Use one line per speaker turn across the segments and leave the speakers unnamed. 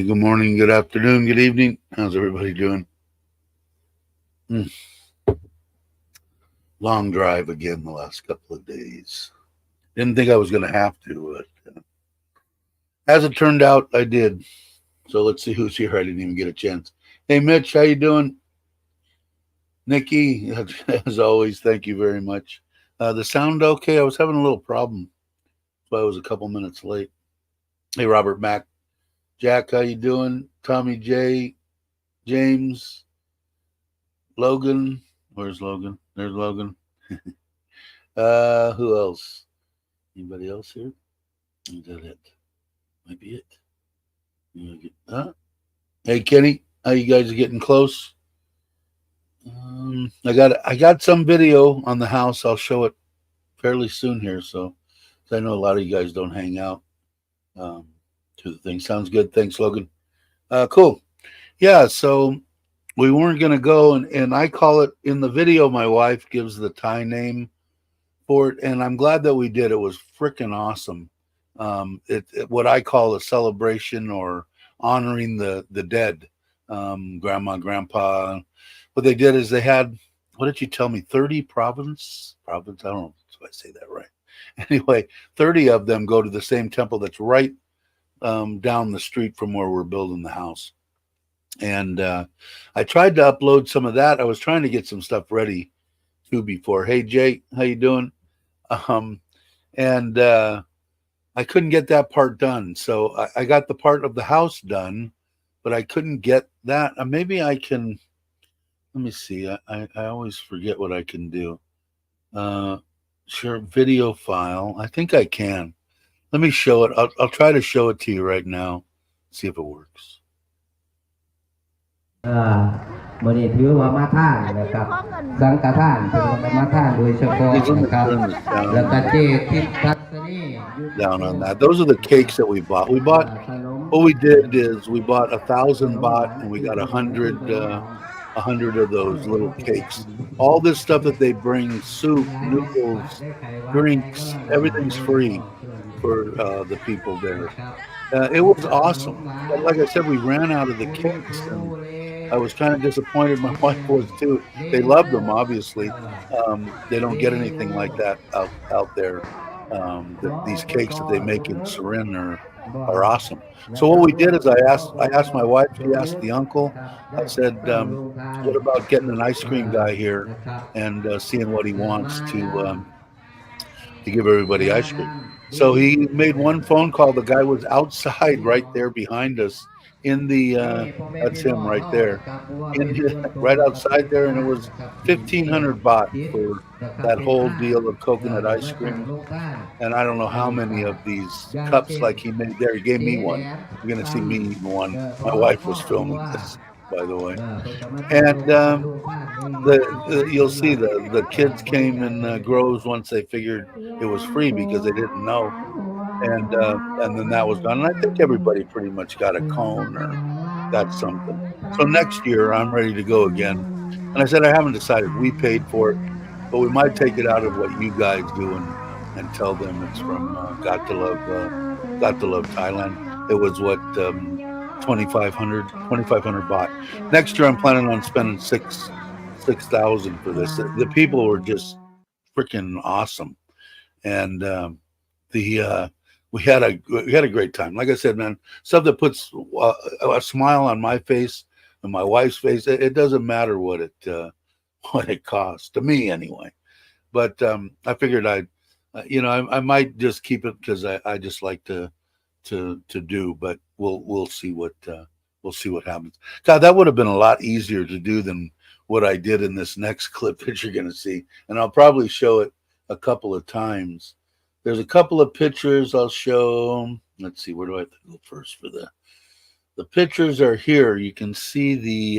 Hey, good morning, good afternoon, good evening. How's everybody doing? Long drive again the last couple of days. Didn't think I was going to have to, but as it turned out, I did. So let's see who's here. I didn't even get a chance. Hey, Mitch, how you doing? Nikki, as always, thank you very much. The sound okay? I was having a little problem, so I was a couple minutes late. Hey, Robert Mack, Jack, how you doing? Tommy J, James, Logan. Where's Logan? There's Logan. Who else? Anybody else here? Is that it? Might be it. Hey, Kenny, how you guys are getting close? I got some video on the house. I'll show it fairly soon here. So I know a lot of you guys don't hang out to the thing. Sounds good. Thanks, Logan. Cool. Yeah. So we weren't going to go, and I call it in the video. My wife gives the Thai name for it, and I'm glad that we did. It was freaking awesome. What I call a celebration or honoring the dead, grandma, grandpa. What they did is they had, what did you tell me? 30 province. I don't know if I say that right. Anyway, 30 of them go to the same temple that's right down the street from where we're building the house. And I tried to upload some of that. I was trying to get some stuff ready too before. Hey, Jay, how you doing? And I couldn't get that part done. So I got the part of the house done, but I couldn't get that. Maybe I can, let me see. I always forget what I can do. Share video file. I think I can. Let me show it. I'll try to show it to you right now. See if it works.
วันนี้ถือว่ามาท่านนะครับสังฆทานเป็นมาท่านโดยเฉพาะนะครับแล้วก็เจติทัศนี
Down on that. Those are the cakes that we bought. What we did is we bought 1,000 baht and we got 100 of those little cakes. All this stuff that they bring, soup, noodles, drinks, everything's free for the people there. It was awesome. But like I said, we ran out of the cakes, and I was kind of disappointed. My wife was too. They love them, obviously. They don't get anything like that out there. These cakes that they make in Surin are awesome. So what we did is I asked my wife. She asked the uncle. I said, "What about getting an ice cream guy here and seeing what he wants to give everybody ice cream?" So he made one phone call. The guy was outside right there behind us in the that's him right there, right outside there, and it was 1,500 baht for that whole deal of coconut ice cream. And I don't know how many of these cups like he made there. He gave me one. You're gonna see me eating one. My wife was filming this, by the way. And you'll see the kids came in groves once they figured it was free because they didn't know, and then that was done. And I think everybody pretty much got a cone or got something. So next year I'm ready to go again. And I said I haven't decided. We paid for it, but we might take it out of what you guys do and tell them it's from Got to Love Thailand. It was what 2,500 baht. Next year I'm planning on spending 6,000 for this. The people were just freaking awesome, and we had a great time. Like I said, man, stuff that puts a smile on my face and my wife's face. It doesn't matter what it costs to me anyway. But I figured I might just keep it because I just like to do. But we'll see what happens. God, that would have been a lot easier to do than what I did in this next clip that you're going to see. And I'll probably show it a couple of times. There's a couple of pictures I'll show. Let's see, where do I have to go first for the pictures are here. You can see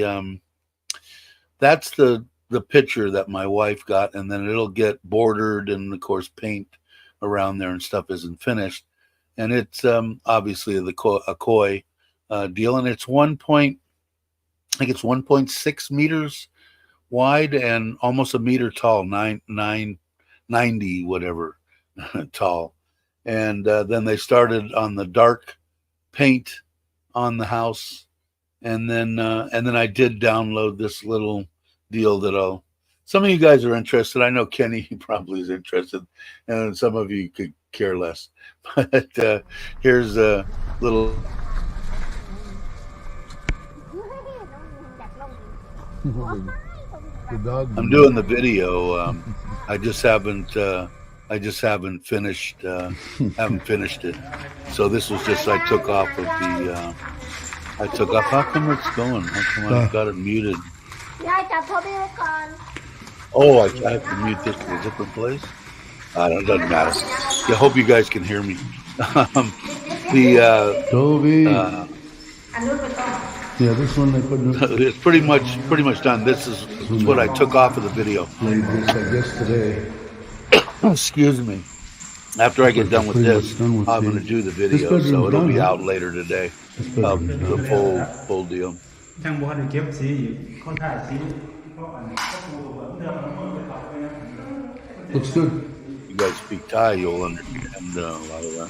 that's the picture that my wife got, and then it'll get bordered, and of course paint around there and stuff isn't finished. And it's obviously a koi deal, and it's 1.6 meters wide and almost a meter tall, 990 whatever tall. And then they started on the dark paint on the house, and then I did download this little deal that some of you guys are interested. I know Kenny probably is interested, and some of you could care less. But here's a little.
The dog.
I'm doing the video. I just haven't finished it. So this was just I took off of the. I took off. How come it's going? How come I've got it muted? Oh, I have to mute this to a different place. It doesn't matter. I hope you guys can hear me.
Toby. Yeah, this one they put.
It's pretty much done. This is what I took off of the video.
Played this, I guess, today.
Excuse me. After I get done with this, I'm going to do the video, so it'll be out later today. The full deal.
Looks good.
If you guys speak Thai, you'll understand a lot of that.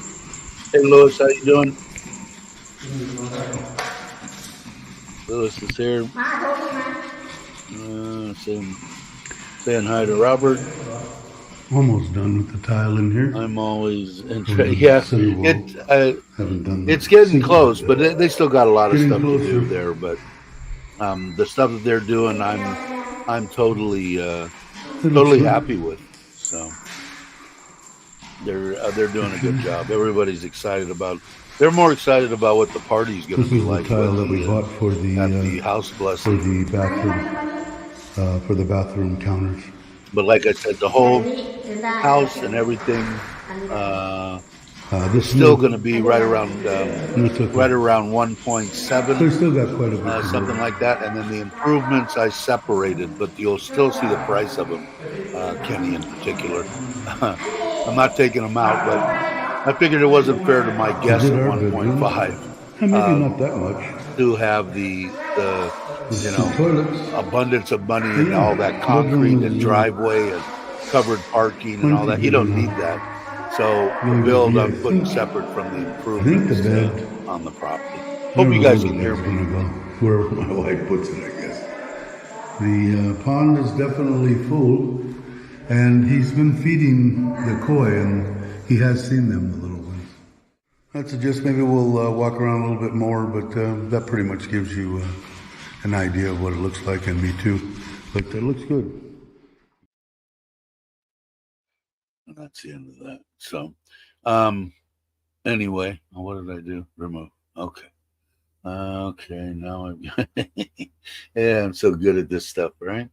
Hey, Louis, how you doing? Louis is here. Saying hi to Robert.
Almost done with the tile in here.
I'm always interested. Yeah, it's getting close, but they still got a lot of stuff to do there. But the stuff that they're doing, I'm totally happy with. So they're doing a good job. Everybody's excited about. They're more excited about what the party's going to be like.
This is the tile that we bought for
the house blessing
for the bathroom counters.
But like I said, the whole house and everything is still going to be right around 1.7.
They still got quite a bit,
something like that. And then the improvements I separated, but you'll still see the price of them. Kenny in particular. I'm not taking them out, but I figured it wasn't fair to my guest at 1.5.
Maybe not that much.
To have the abundance of money and all that concrete and driveway and covered parking and all that. You don't need that. So the build I'm putting separate from the improvements on the property. Hope you guys can hear me.
Where my wife puts it, I guess. The pond is definitely full, and he's been feeding the koi, and he has seen them, the little ones. That's just maybe we'll walk around a little bit more, but that pretty much gives you an idea of what it looks like, and me too. But it looks good.
That's the end of that. So, anyway, what did I do? Remove. Okay. Okay, now I'm yeah, I'm so good at this stuff, right?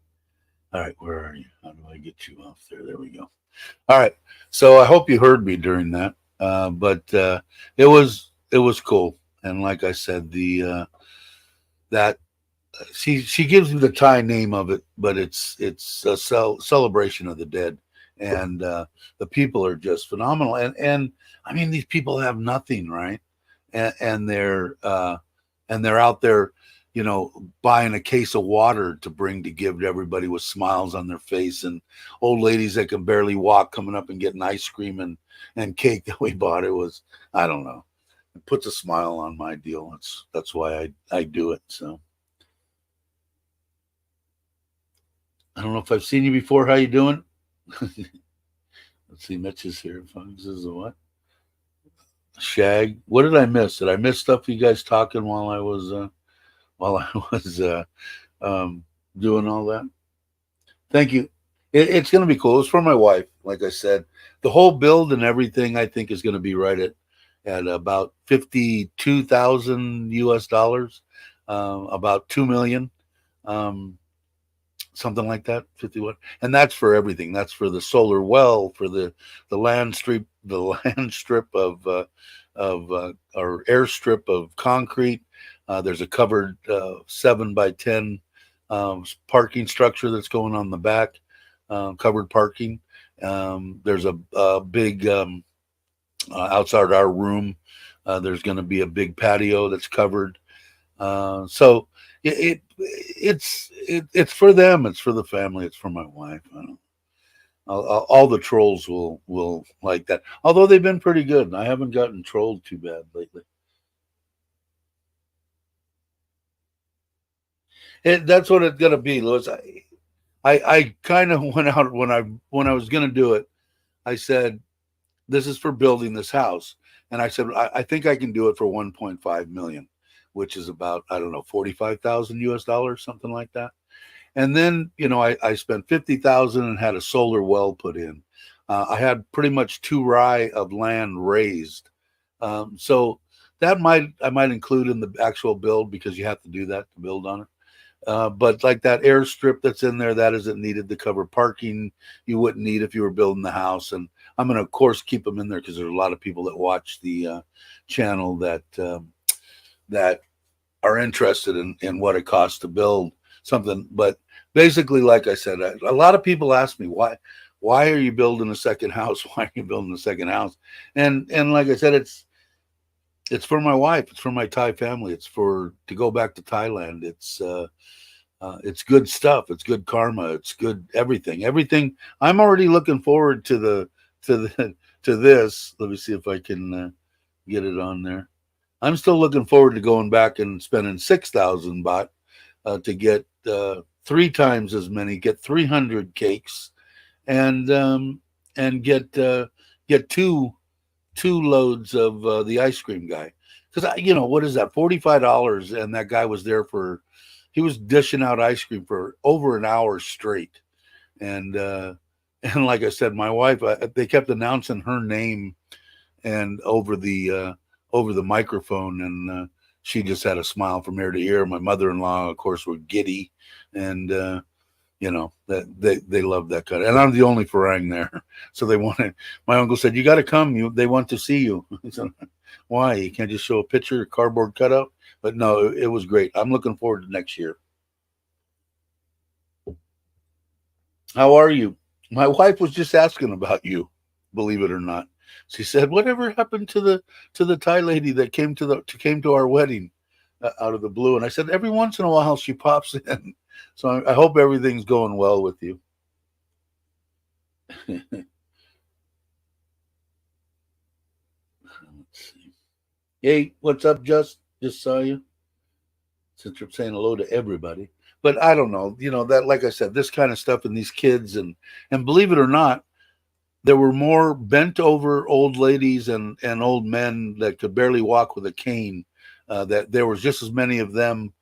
All right, where are you? How do I get you off there? There we go. All right. So I hope you heard me during that. But it was cool. And like I said, that she gives me the Thai name of it, but it's a celebration of the dead. And the people are just phenomenal. And I mean, these people have nothing, right? And they're out there, buying a case of water to bring to give to everybody with smiles on their face, and old ladies that can barely walk coming up and getting ice cream and cake that we bought. It was, I don't know, it puts a smile on my deal. That's why I do it. So I don't know if I've seen you before. How you doing? Let's see, Mitch is here. This is a what? Shag. What did I miss? Did I miss stuff you guys talking while I was doing all that? Thank you. It's going to be cool. It's for my wife. Like I said, the whole build and everything I think is going to be right at about $52,000 US, about 2 million. Something like that, 51, and that's for everything. That's for the solar well, for the land strip of or airstrip of concrete. There's a covered 7x10 parking structure that's going on the back, covered parking. There's a big outside our room. There's going to be a big patio that's covered. So it's for them. It's for the family. It's for my wife. All the trolls will like that. Although they've been pretty good. I haven't gotten trolled too bad lately. That's what it's gonna be, Louis. I kind of went out when I was gonna do it. I said, this is for building this house. And I said, I think I can do it for 1.5 million, which is about, I don't know, 45,000 US dollars, something like that. And then, I spent 50,000 and had a solar well put in. I had pretty much 2 rai of land raised. So that I might include in the actual build, because you have to do that to build on it. But like that airstrip that's in there, that isn't needed to cover parking. You wouldn't need if you were building the house. And I'm going to, of course, keep them in there because there's a lot of people that watch the channel that are interested in what it costs to build something. But basically, like I said, a lot of people ask me, why are you building a second house? Why are you building a second house? And like I said, it's for my wife. It's for my Thai family. It's to go back to Thailand. It's good stuff. It's good karma. It's good everything. Everything. I'm already looking forward to this. Let me see if I can get it on there. I'm still looking forward to going back and spending 6,000 baht to get 3 times as many. Get 300 cakes and get two loads of the ice cream guy. Because what is that? $45, and that guy was there he was dishing out ice cream for over an hour straight. And like I said, my wife, they kept announcing her name and over the microphone, and she just had a smile from ear to ear. My mother-in-law, of course, were giddy, and that they love that cut. And I'm the only Farang there, so they wanted. My uncle said, "You got to come. They want to see you." So, why? You can't just show a picture, a cardboard cutout? But no, it was great. I'm looking forward to next year. How are you? My wife was just asking about you, believe it or not. She said, "Whatever happened to the Thai lady that came to our wedding out of the blue?" And I said, "Every once in a while she pops in." So I hope everything's going well with you. Let's see. Hey, what's up, Just saw you. Since you're saying hello to everybody. But I don't know, that, like I said, this kind of stuff and these kids, and believe it or not, there were more bent over old ladies and old men that could barely walk with a cane. That there was just as many of them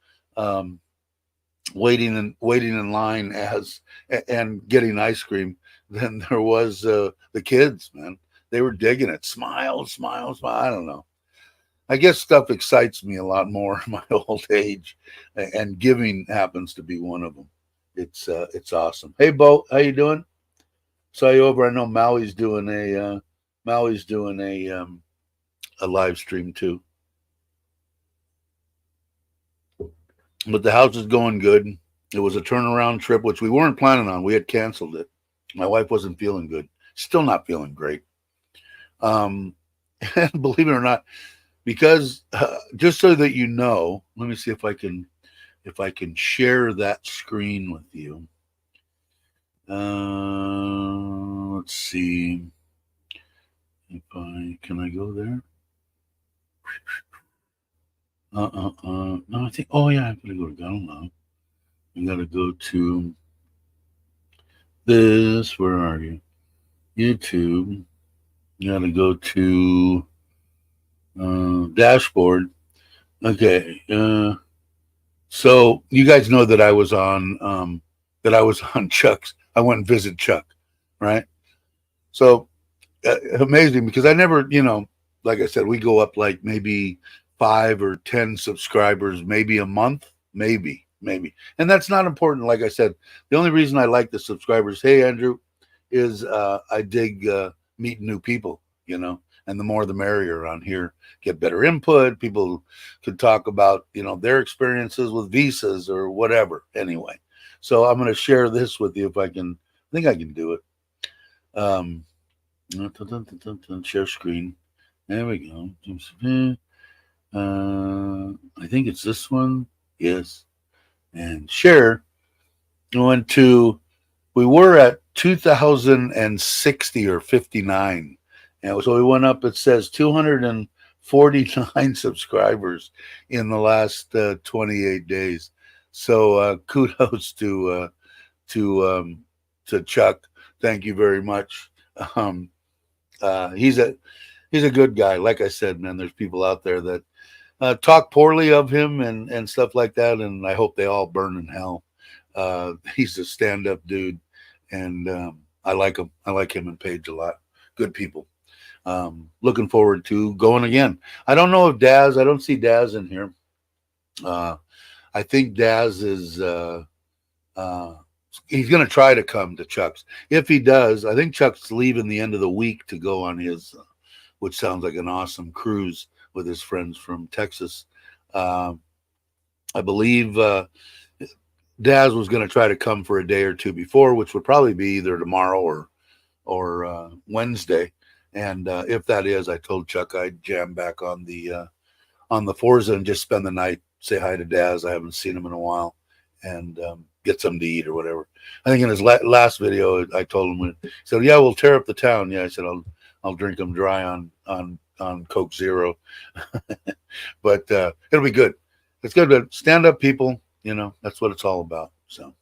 waiting in line and getting ice cream than there was the kids. Man, they were digging it. Smile, smile, smile. I don't know. I guess stuff excites me a lot more in my old age, and giving happens to be one of them. It's awesome. Hey, Bo, how you doing? Saw you over. I know Maui's doing a live stream too. But the house is going good. It was a turnaround trip, which we weren't planning on. We had canceled it. My wife wasn't feeling good. Still not feeling great. And believe it or not, because just so that you know, let me see if I can share that screen with you. Let's see if can I go there? No, I think. Oh yeah, I gotta go to GottoLove. I gotta go to this. Where are you? YouTube. You gotta go to dashboard. Okay. So you guys know that I was on Chuck's. I went and visited Chuck, right? So amazing, because I never, like I said, we go up like maybe 5 or 10 subscribers, maybe a month, maybe. And that's not important. Like I said, the only reason I like the subscribers, hey, Andrew, is I dig meeting new people, and the more the merrier around here. Get better input. People could talk about, their experiences with visas or whatever. Anyway, so I'm going to share this with you if I can. I think I can do it. Share screen. There we go. I think it's this one. Yes. And share. We were at 2,060 or 59. And so we went up, it says 249 subscribers in the last 28 days. So kudos to Chuck. Thank you very much. Um, he's a good guy. Like I said, man, there's people out there that talk poorly of him and stuff like that, and I hope they all burn in hell. He's a stand-up dude, and I like him. I like him and Paige a lot. Good people. Looking forward to going again. I don't know if Daz. I don't see Daz in here. I think Daz is. Uh, he's going to try to come to Chuck's. If he does, I think Chuck's leaving the end of the week to go on his, which sounds like an awesome cruise with his friends from Texas. I believe Daz was going to try to come for a day or two before, which would probably be either tomorrow or Wednesday. And if that is, I told Chuck I'd jam back on the Forza and just spend the night, say hi to Daz. I haven't seen him in a while, and get something to eat or whatever. I think in his last video, I told him, he said, "Yeah, we'll tear up the town." Yeah, I said, "I'll drink them dry on Coke Zero," but it'll be good. It's good to stand up people. You know, that's what it's all about. So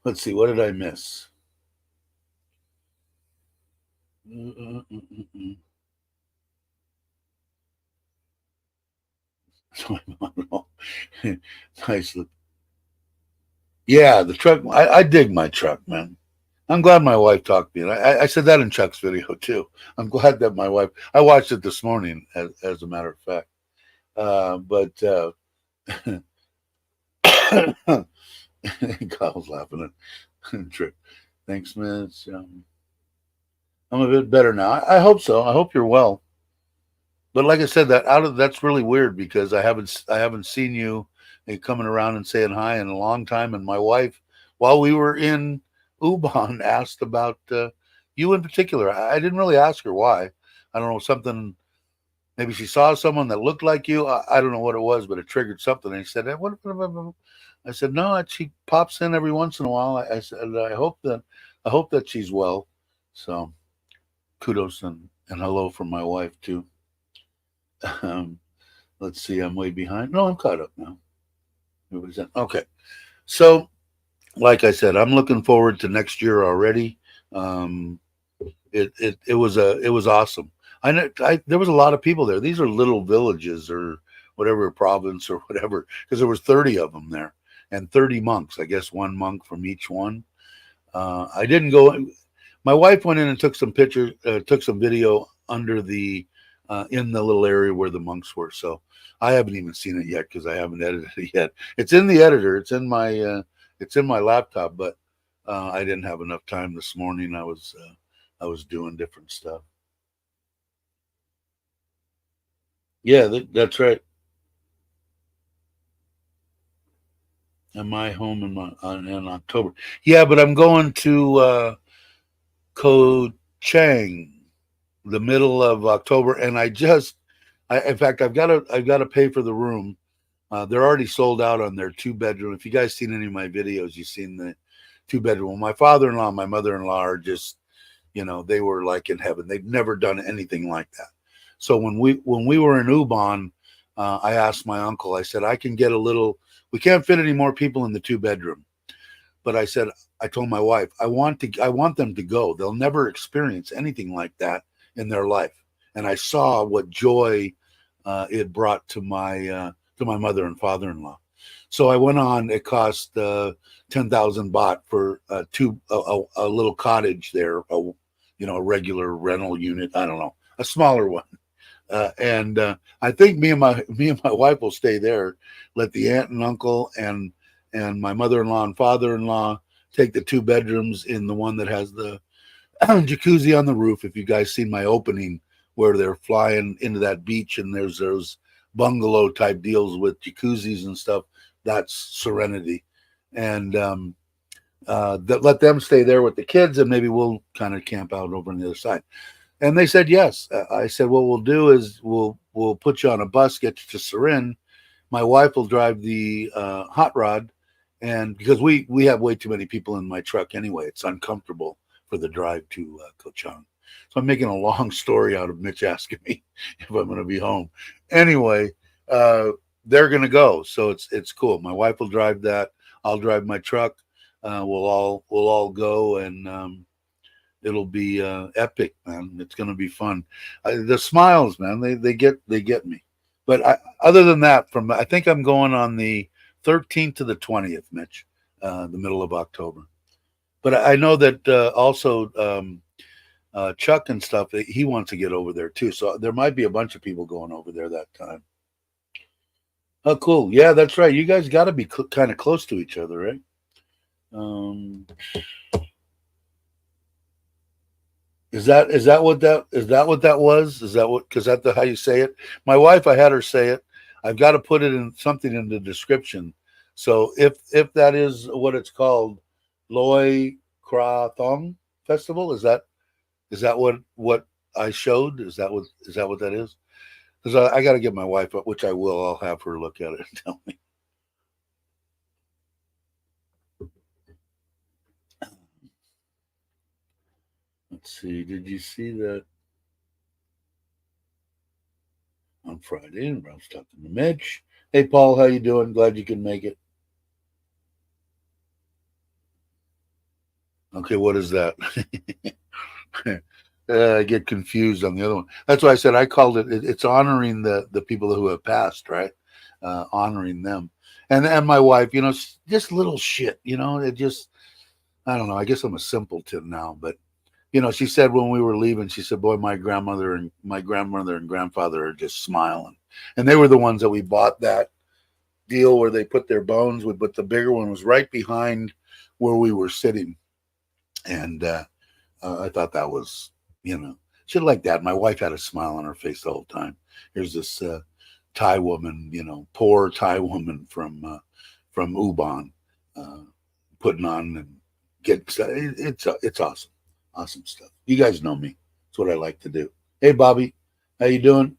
let's see, what did I miss? Nice. Yeah, the truck. I dig my truck, man. I'm glad my wife talked to me. And I said that in Chuck's video too. I'm glad that my wife. I watched it this morning, as a matter of fact. But God was laughing at Trip. Thanks, Mitch. I'm a bit better now. I hope so. I hope you're well. But like I said, that's really weird because I haven't seen you coming around and saying hi in a long time. And my wife, while we were in Ubon, asked about you in particular. I didn't really ask her why. I don't know, something. Maybe she saw someone that looked like you. I don't know what it was, but it triggered something. And he said, "What?" I said, "No, she pops in every once in a while." I said, I hope that she's well." So kudos and hello from my wife too. Let's see, I'm way behind. No, I'm caught up now. Okay. So, like I said, I'm looking forward to next year already. It was awesome. There was a lot of people there. These are little villages or whatever province or whatever, because there was 30 of them there and 30 monks. I guess one monk from each one. I didn't go. My wife went in and took some pictures, took some video under the in the little area where the monks were. So I haven't even seen it yet because I haven't edited it yet. It's in the editor. It's in my laptop, but I didn't have enough time this morning. I was doing different stuff. Yeah, that's right. Am I home in October? Yeah, but I'm going to Ko Chang the middle of October, and in fact, I've got to pay for the room. They're already sold out on their 2-bedroom. If you guys seen any of my videos, you've seen the 2-bedroom. My father-in-law, my mother-in-law are just, they were like in heaven. They've never done anything like that. So when we were in Ubon, I asked my uncle. I said, I can get a little. We can't fit any more people in the 2-bedroom, but I told my wife, I want them to go. They'll never experience anything like that in their life. And I saw what joy it brought to my mother and father-in-law. So I went on. It cost 10,000 baht for a little cottage there, a regular rental unit. I don't know, a smaller one. And I think me and my wife will stay there. Let the aunt and uncle and my mother-in-law and father-in-law take the 2 bedrooms in the one that has the jacuzzi on the roof. If you guys seen my opening where they're flying into that beach and there's those bungalow type deals with jacuzzis and stuff, that's Serenity. And let them stay there with the kids, and maybe we'll kind of camp out over on the other side. And they said yes. I said, what we'll do is we'll put you on a bus, get you to Surin. My wife will drive the hot rod, and because we have way too many people in my truck anyway, it's uncomfortable for the drive to Ko Chang. So I'm making a long story out of Mitch asking me if I'm going to be home. Anyway, they're gonna go, so it's cool. My wife will drive that. I'll drive my truck. We'll all go, and it'll be epic, man. It's gonna be fun. The smiles, man, they get me. But other than that, I think I'm going on the 13th to the 20th, Mitch, the middle of October. But I know that also Chuck and stuff, he wants to get over there too. So there might be a bunch of people going over there that time. Oh, cool. Yeah, that's right. You guys got to be kind of close to each other, right? Is that what that was? Is that what? Because that's how you say it. My wife, I had her say it. I've got to put it in something in the description. So if that is what it's called, Loy Krathong Festival, is that what I showed? Is that what that is? Because I got to get my wife, which I will. I'll have her look at it and tell me. Let's see. Did you see that on Friday? And Ralph's talking to Mitch. Hey, Paul, how you doing? Glad you can make it. Okay, what is that? I get confused on the other one. That's why I said I called it. It's honoring the people who have passed, right? Honoring them, and my wife. Just little shit. It just, I don't know. I guess I'm a simpleton now, but she said when we were leaving, she said, "Boy, my grandmother and grandfather are just smiling," and they were the ones that we bought that deal where they put their bones with, but the bigger one was right behind where we were sitting, and I thought that was. Shit like that. My wife had a smile on her face the whole time. Here's this Thai woman, poor Thai woman from Ubon, putting on and it's awesome stuff. You guys know me. It's what I like to do. Hey, Bobby, how you doing?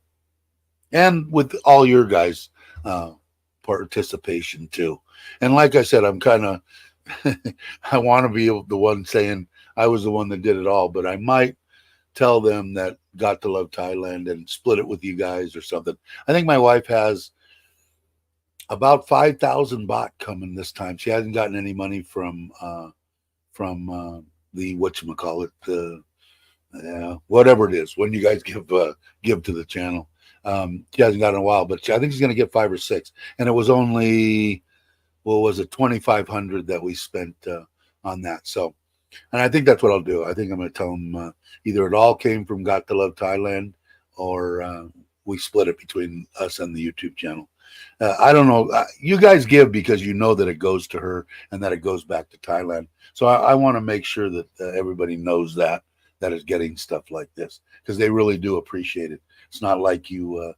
And with all your guys' participation too. And like I said, I'm kind of I want to be the one saying I was the one that did it all, but I might tell them that Got to Love Thailand and split it with you guys or something. I think my wife has about 5,000 baht coming this time. She hasn't gotten any money from the whatchamacallit, whatever it is, when you guys give to the channel. She hasn't gotten in a while, but I think she's going to get 5 or 6. And it was only, what was it, 2,500 that we spent on that. So, and I think that's what I'll do. I think I'm going to tell them either it all came from Got to Love Thailand, or we split it between us and the YouTube channel. I don't know. You guys give because you know that it goes to her and that it goes back to Thailand. So I want to make sure that everybody knows that is getting stuff like this, because they really do appreciate it. It's not like you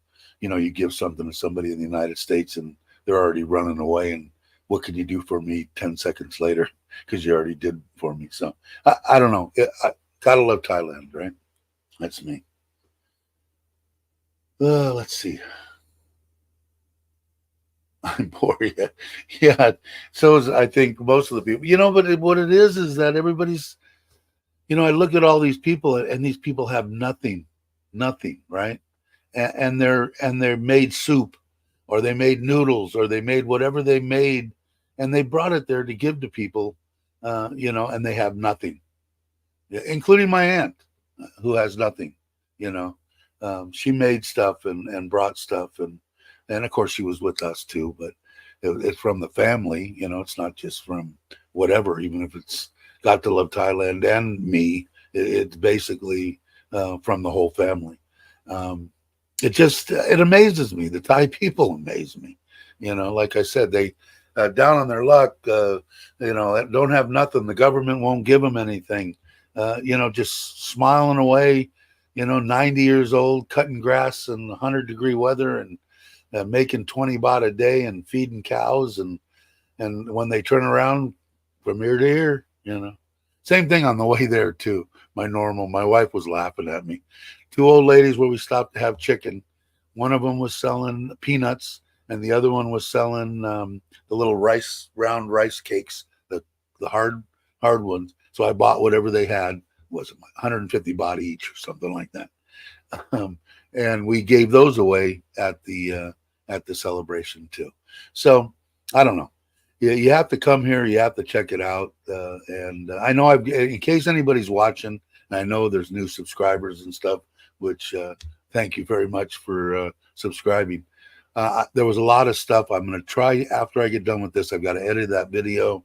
give something to somebody in the United States and they're already running away and what can you do for me 10 seconds later? Because you already did for me. So I don't know. I gotta love Thailand, right? That's me. Let's see. I'm poor. Yeah. So is, I think, most of the people. But what it is that everybody's. I look at all these people, and these people have nothing, right? And they're made soup, or they made noodles, or they made whatever they made, and they brought it there to give to people. And they have nothing, including my aunt, who has nothing. She made stuff and brought stuff, and of course she was with us too. But it's from the family. It's not just from whatever. Even if it's Got to Love Thailand and me, it's basically from the whole family. It amazes me. The Thai people amaze me. Like I said, they. Down on their luck, don't have nothing. The government won't give them anything. Just smiling away, 90 years old, cutting grass in 100-degree weather and making 20 baht a day and feeding cows. And when they turn around from ear to ear, same thing on the way there too. My wife was laughing at me. 2 old ladies where we stopped to have chicken. One of them was selling peanuts, and the other one was selling the little round rice cakes, the hard ones. So I bought whatever they had. Was it 150 baht each or something like that? And we gave those away at the at the celebration too. So I don't know. You have to come here. You have to check it out. And I know in case anybody's watching, and I know there's new subscribers and stuff, which thank you very much for subscribing. There was a lot of stuff I'm going to try after I get done with this. I've got to edit that video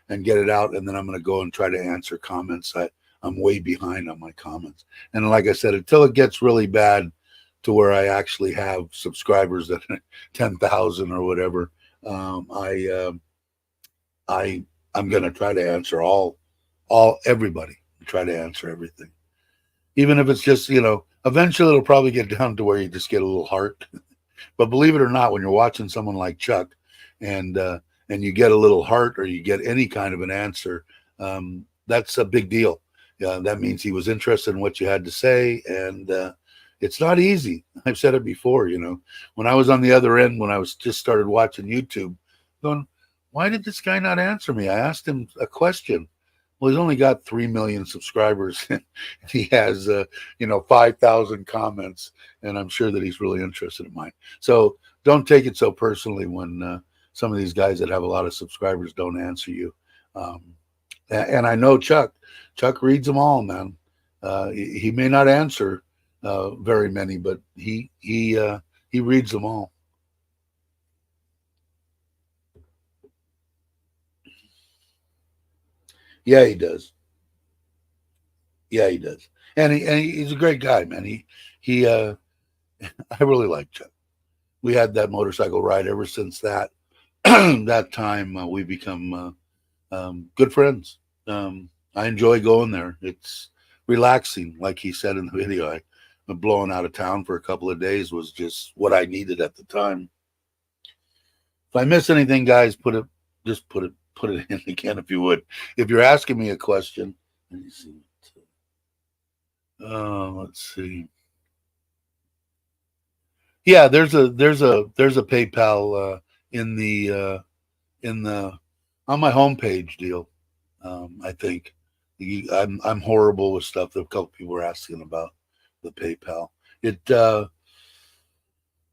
and get it out, and then I'm going to go and try to answer comments. I'm way behind on my comments. And like I said, until it gets really bad to where I actually have subscribers that 10,000 or whatever, I'm going to try to answer everybody, try to answer everything. Even if it's just, eventually it'll probably get down to where you just get a little heart. But believe it or not, when you're watching someone like Chuck and you get a little heart or you get any kind of an answer, that's a big deal. That means he was interested in what you had to say. And it's not easy. I've said it before, when I was on the other end, when I was just started watching YouTube, going, why did this guy not answer me? I asked him a question. Well, he's only got 3 million subscribers. He has, 5,000 comments, and I'm sure that he's really interested in mine. So don't take it so personally when some of these guys that have a lot of subscribers don't answer you. And I know Chuck reads them all, man. He may not answer very many, but he reads them all. Yeah, he does. Yeah, he does. And he's a great guy, man. He I really like Chuck. We had that motorcycle ride ever since that that time. We become good friends. I enjoy going there. It's relaxing, like he said in the video. Blowing out of town for a couple of days was just what I needed at the time. If I miss anything, guys, put it in again if you would. If you're asking me a question, let me see. Let's see. Yeah, there's a PayPal in the on my homepage deal. I think I'm horrible with stuff that a couple people were asking about the PayPal.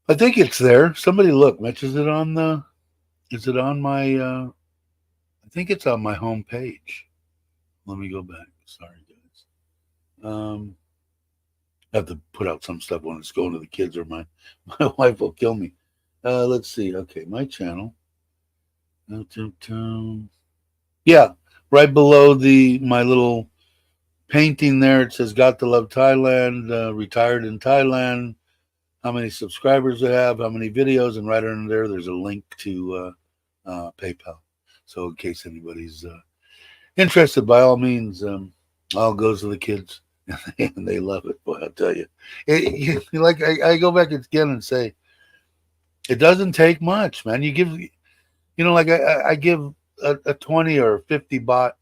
I think it's there. Somebody look, Mitch. Is it on my? I think it's on my homepage. Let me go back. Sorry, guys. I have to put out some stuff when it's going to the kids, or my wife will kill me. Let's see. Okay, my channel. Yeah, right below my little painting there, it says "Got to Love Thailand." Retired in Thailand. How many subscribers I have? How many videos? And right under there, there's a link to PayPal. So in case anybody's interested, by all means, all goes to the kids, and they love it. Boy, I'll tell you, like I go back again and say, it doesn't take much, man. You give, like I give a 20 or 50 baht,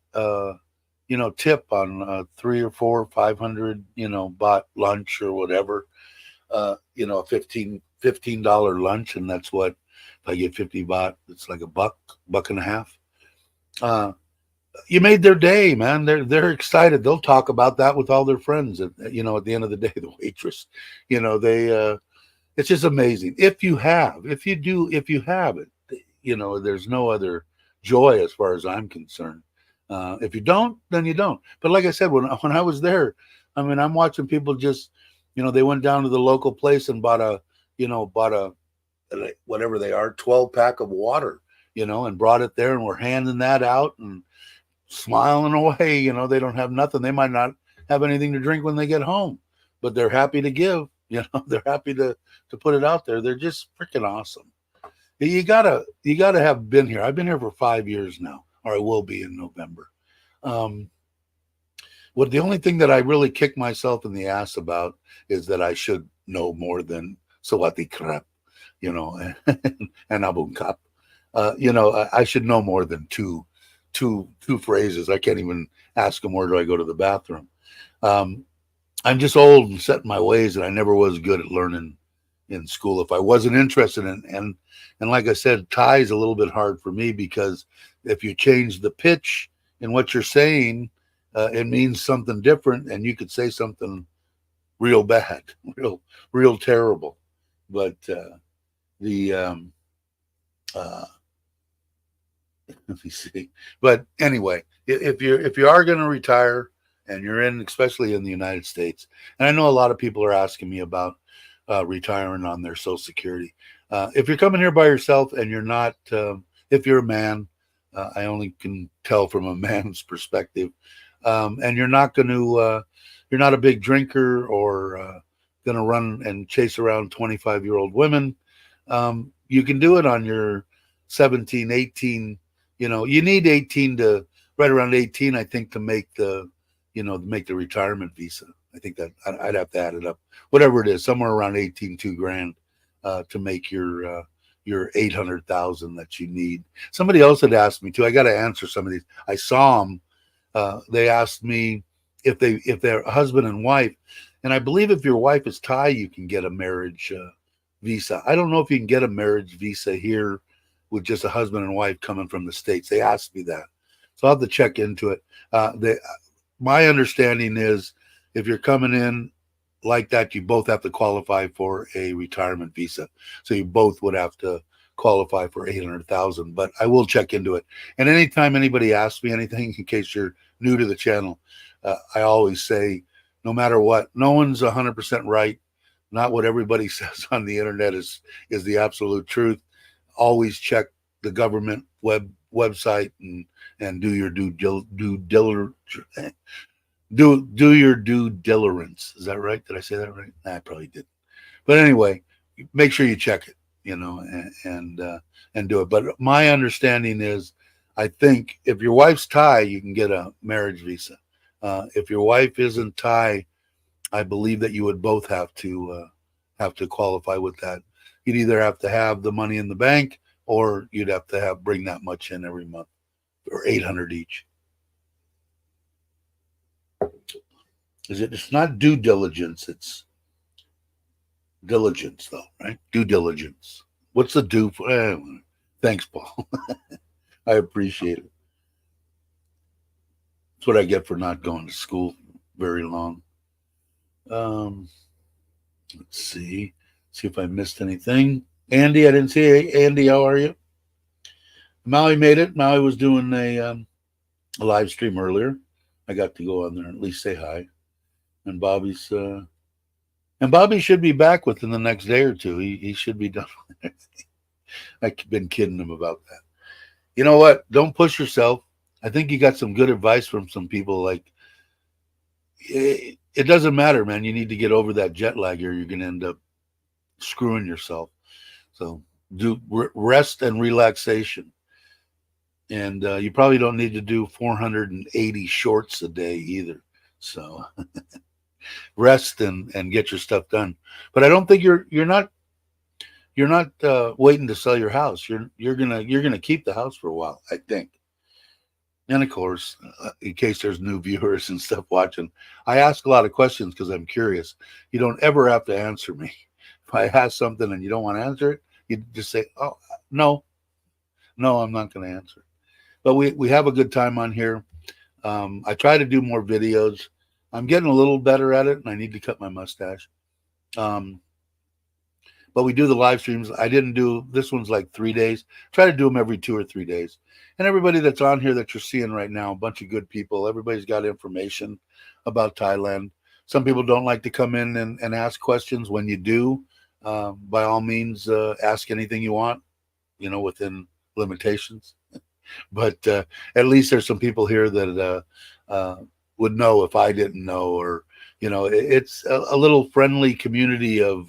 tip on 3 or 4 or 500, baht lunch or whatever, a $15 lunch, and that's what. If I get 50 baht, it's like $1, $1.50. You made their day, man. They're excited. They'll talk about that with all their friends. At the end of the day, the waitress, it's just amazing. If you have it, there's no other joy as far as I'm concerned. If you don't, then you don't. But like I said, when I was there, I mean, I'm watching people just, they went down to the local place and bought a whatever they are, 12-pack of water, and brought it there, and we're handing that out and smiling away. They don't have nothing. They might not have anything to drink when they get home, but they're happy to give. They're happy to put it out there. They're just freaking awesome. You gotta have been here. I've been here for 5 years now, or I will be in November. The only thing that I really kick myself in the ass about is that I should know more than Sawati Krap, and Abun Kap. I should know more than two phrases. I can't even ask them, where do I go to the bathroom? I'm just old and set in my ways, and I never was good at learning in school if I wasn't interested in. And like I said, Thai is a little bit hard for me, because if you change the pitch in what you're saying, it means something different, and you could say something real bad, real terrible. But the let me see. But anyway, if you are going to retire and you're in, especially in the United States, and I know a lot of people are asking me about retiring on their Social Security. If you're coming here by yourself and you're not, if you're a man, I only can tell from a man's perspective, and you're not going to, you're not a big drinker or going to run and chase around 25-year-old women. You can do it on your 17, 18. You know, you need 18 to right around 18, I think, to make the, make the retirement visa. I think that I'd have to add it up, whatever it is, somewhere around 18, $2,000 to make your 800,000 that you need. Somebody else had asked me too. I got to answer some of these. I saw them. They asked me if they're husband and wife, and I believe if your wife is Thai, you can get a marriage visa. I don't know if you can get a marriage visa here with just a husband and wife coming from the States. They asked me that, so I'll have to check into it. My understanding is if you're coming in like that, you both have to qualify for a retirement visa. So you both would have to qualify for 800,000, but I will check into it. And anytime anybody asks me anything, in case you're new to the channel, I always say, no matter what, no one's 100% right. Not what everybody says on the internet is the absolute truth. Always check the government website and do your due diligence. Is that right? Did I say that right? Nah, I probably didn't. But anyway, make sure you check it, and do it. But my understanding is, I think if your wife's Thai, you can get a marriage visa. If your wife isn't Thai, I believe that you would both have to qualify with that. You'd either have to have the money in the bank, or you'd have to bring that much in every month, or 800 each. It's not due diligence, it's diligence, though, right? Due diligence. What's the due for? Thanks, Paul. I appreciate it. That's what I get for not going to school very long. Let's see if I missed anything. Andy, I didn't see you. Andy, how are you? Maui made it. Maui was doing a live stream earlier. I got to go on there and at least say hi. And Bobby should be back within the next day or two. He should be done. I've been kidding him about that. You know what? Don't push yourself. I think you got some good advice from some people. Like, it doesn't matter, man. You need to get over that jet lag, or you're going to end up screwing yourself. So do rest and relaxation. And you probably don't need to do 480 shorts a day either. So rest and get your stuff done. But I don't think you're not waiting to sell your house. You're gonna keep the house for a while, I think. And of course, in case there's new viewers and stuff watching, I ask a lot of questions because I'm curious. You don't ever have to answer me. If I ask something and you don't want to answer it, you just say, "Oh, no, I'm not going to answer it." But we have a good time on here. I try to do more videos. I'm getting a little better at it, and I need to cut my mustache. But we do the live streams. I didn't do this one's like 3 days. Try to do them every 2 or 3 days. And everybody that's on here that you're seeing right now, a bunch of good people. Everybody's got information about Thailand. Some people don't like to come in and ask questions. When you do, by all means, ask anything you want, within limitations. But at least there's some people here that would know if I didn't know, or it's a little friendly community of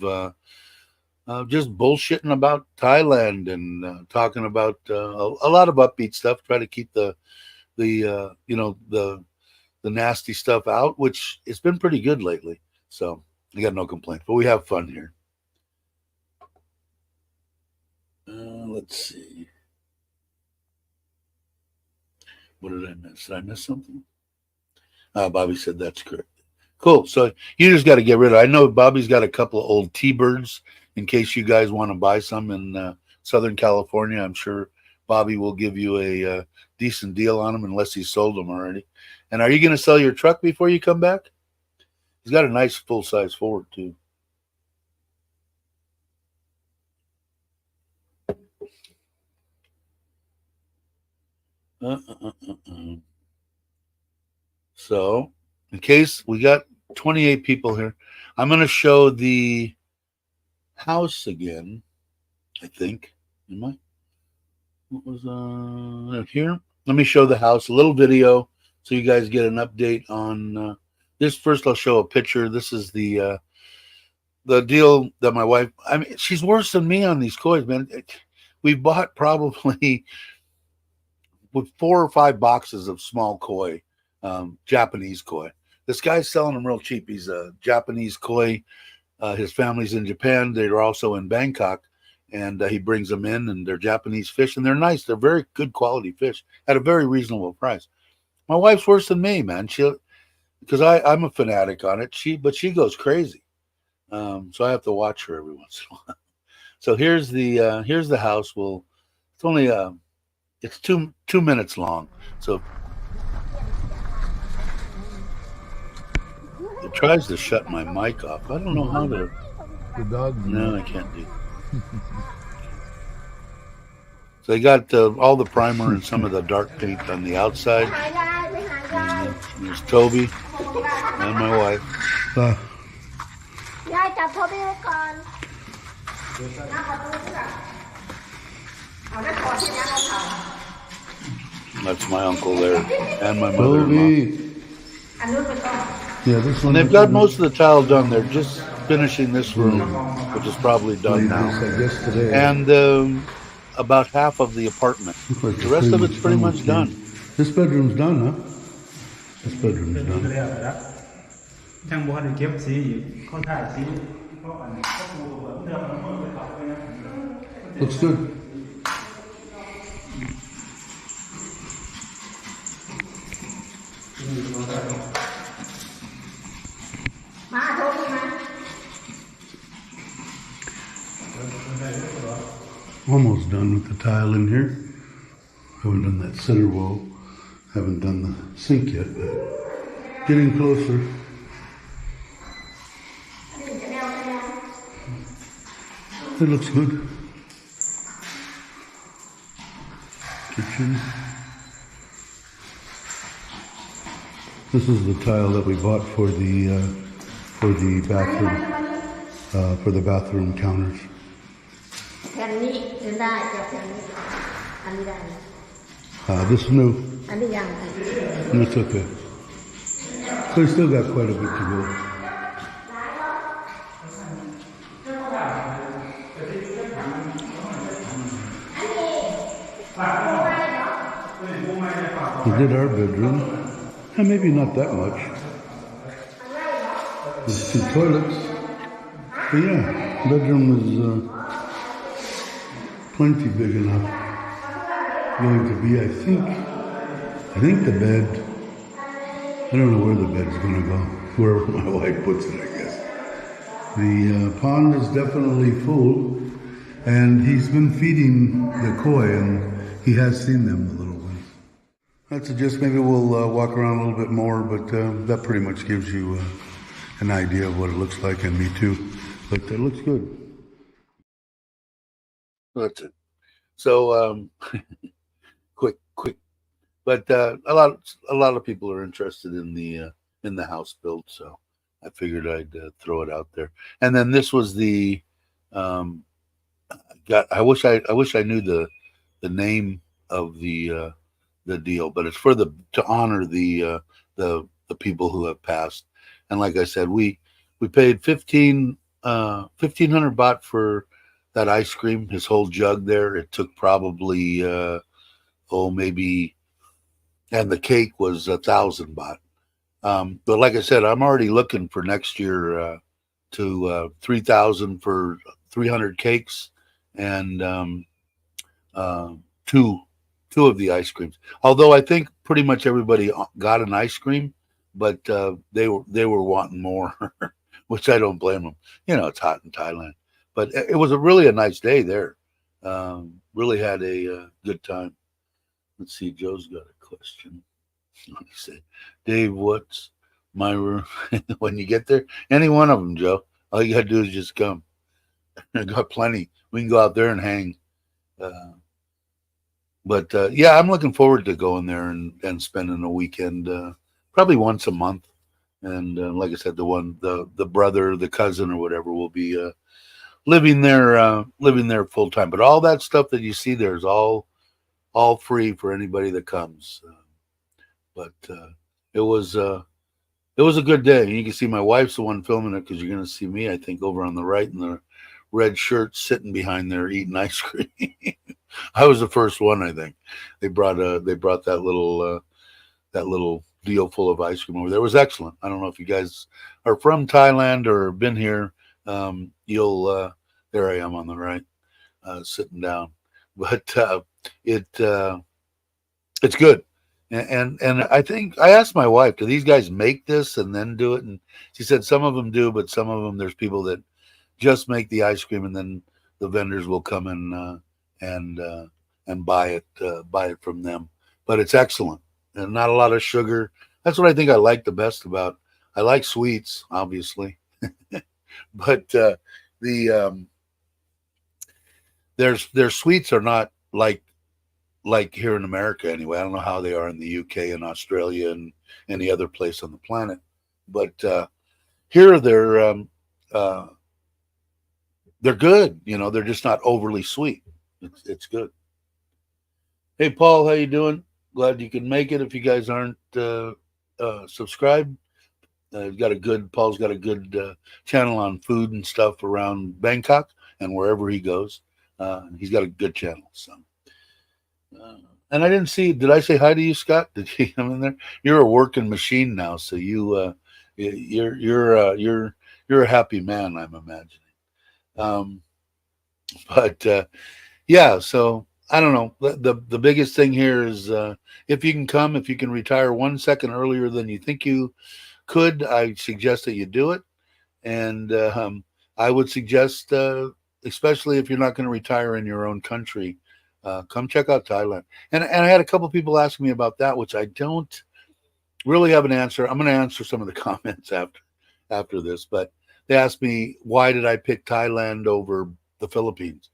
just bullshitting about Thailand and talking about a lot of upbeat stuff. Try to keep the nasty stuff out, which it's been pretty good lately. So I got no complaints, but we have fun here. Let's see. What did I miss? Did I miss something? Bobby said that's correct. Cool. So you just got to get rid of it. I know Bobby's got a couple of old T-Birds in case you guys want to buy some in Southern California. I'm sure Bobby will give you a decent deal on them unless he sold them already. And are you going to sell your truck before you come back? He's got a nice full-size Ford, too. So, in case we got 28 people here, I'm going to show the house again. I think. Am I? What was here? Let me show the house. A little video so you guys get an update on this. First, I'll show a picture. This is the deal that my wife. I mean, she's worse than me on these coins, man. We bought probably with 4 or 5 boxes of small koi, Japanese koi. This guy's selling them real cheap. He's a Japanese koi. His family's in Japan. They're also in Bangkok, and he brings them in, and they're Japanese fish, and they're nice. They're very good quality fish at a very reasonable price. My wife's worse than me, man. Because I'm a fanatic on it. But she goes crazy. So I have to watch her every once in a while. So here's the house. It's only it's 2 minutes long. So it tries to shut my mic off. I don't know how to.
The dog.
No, I can't do. So they got all the primer and some of the dark paint on the outside. And there's Toby and my wife. That's my uncle there and my mother-in-law.
Yeah, this one.
And they've got most of the tile done. They're just finishing this room, which is probably done now. And about half of the apartment. The rest of it's pretty much done.
This bedroom's done, huh? This bedroom's done. Looks good. Almost done with the tile in here. Haven't done that center wall. Haven't done the sink yet, but getting closer. It looks good. Kitchen. This is the tile that we bought for the bathroom counters. This is new. It's okay. So we still got quite a bit to go. We did our bedroom, and maybe not that much. There's 2 toilets, but yeah, bedroom is plenty big enough. Going to be, I think the bed. I don't know where the bed's going to go. Wherever my wife puts it, I guess. The pond is definitely full, and he's been feeding the koi, and he has seen them, the little ones. I'd suggest maybe we'll walk around a little bit more, but that pretty much gives you an idea of what it looks like, and me too. But it looks good.
That's it. So quick, but a lot of people are interested in the house build, so I figured I'd throw it out there. And then this was the I wish I knew the name of the deal, but it's for to honor the people who have passed. And like I said, we paid 1,500 baht for that ice cream, his whole jug there. It took probably maybe, and the cake was 1,000 baht. But like I said, I'm already looking for next year to 3,000 for 300 cakes and two of the ice creams. Although I think pretty much everybody got an ice cream, but they were wanting more, which I don't blame them. You know, it's hot in Thailand. But it was really a nice day there. Really had a good time. Let's see, Joe's got a question. Let me see. Dave, what's my room? When you get there, any one of them, Joe. All you got to do is just come. I got plenty. We can go out there and hang. But yeah, I'm looking forward to going there and spending a weekend, probably once a month. And like I said, the brother, the cousin, or whatever will be living there full time. But all that stuff that you see there is all free for anybody that comes. But it was it was a good day. You can see my wife's the one filming it because you're going to see me, I think, over on the right in the red shirt sitting behind there eating ice cream. I was the first one, I think. They brought that little deal full of ice cream over there. It was excellent. I don't know if you guys are from Thailand or been here. You'll there I am on the right, sitting down. But it it's good. And I think I asked my wife, do these guys make this and then do it? And she said some of them do, but some of them there's people that just make the ice cream and then the vendors will come and and buy it from them. But it's excellent and not a lot of sugar. That's what I think I like the best about. I like sweets, obviously, but the their sweets are not like here in America anyway. I don't know how they are in the UK and Australia and any other place on the planet, but here uh, they're good. You know, they're just not overly sweet. It's good. Hey, Paul, how you doing? Glad you can make it. If you guys aren't subscribed, Paul's got a good channel on food and stuff around Bangkok and wherever he goes. He's got a good channel. So, and I didn't see. Did I say hi to you, Scott? Did you come in there? You're a working machine now, so you're a happy man, I'm imagining. Um, but yeah, so I don't know. The biggest thing here is if you can come, if you can retire 1 second earlier than you think you could, I suggest that you do it. And I would suggest, especially if you're not going to retire in your own country, come check out Thailand. And I had a couple people asking me about that, which I don't really have an answer. I'm going to answer some of the comments after this, but they asked me why did I pick Thailand over the Philippines?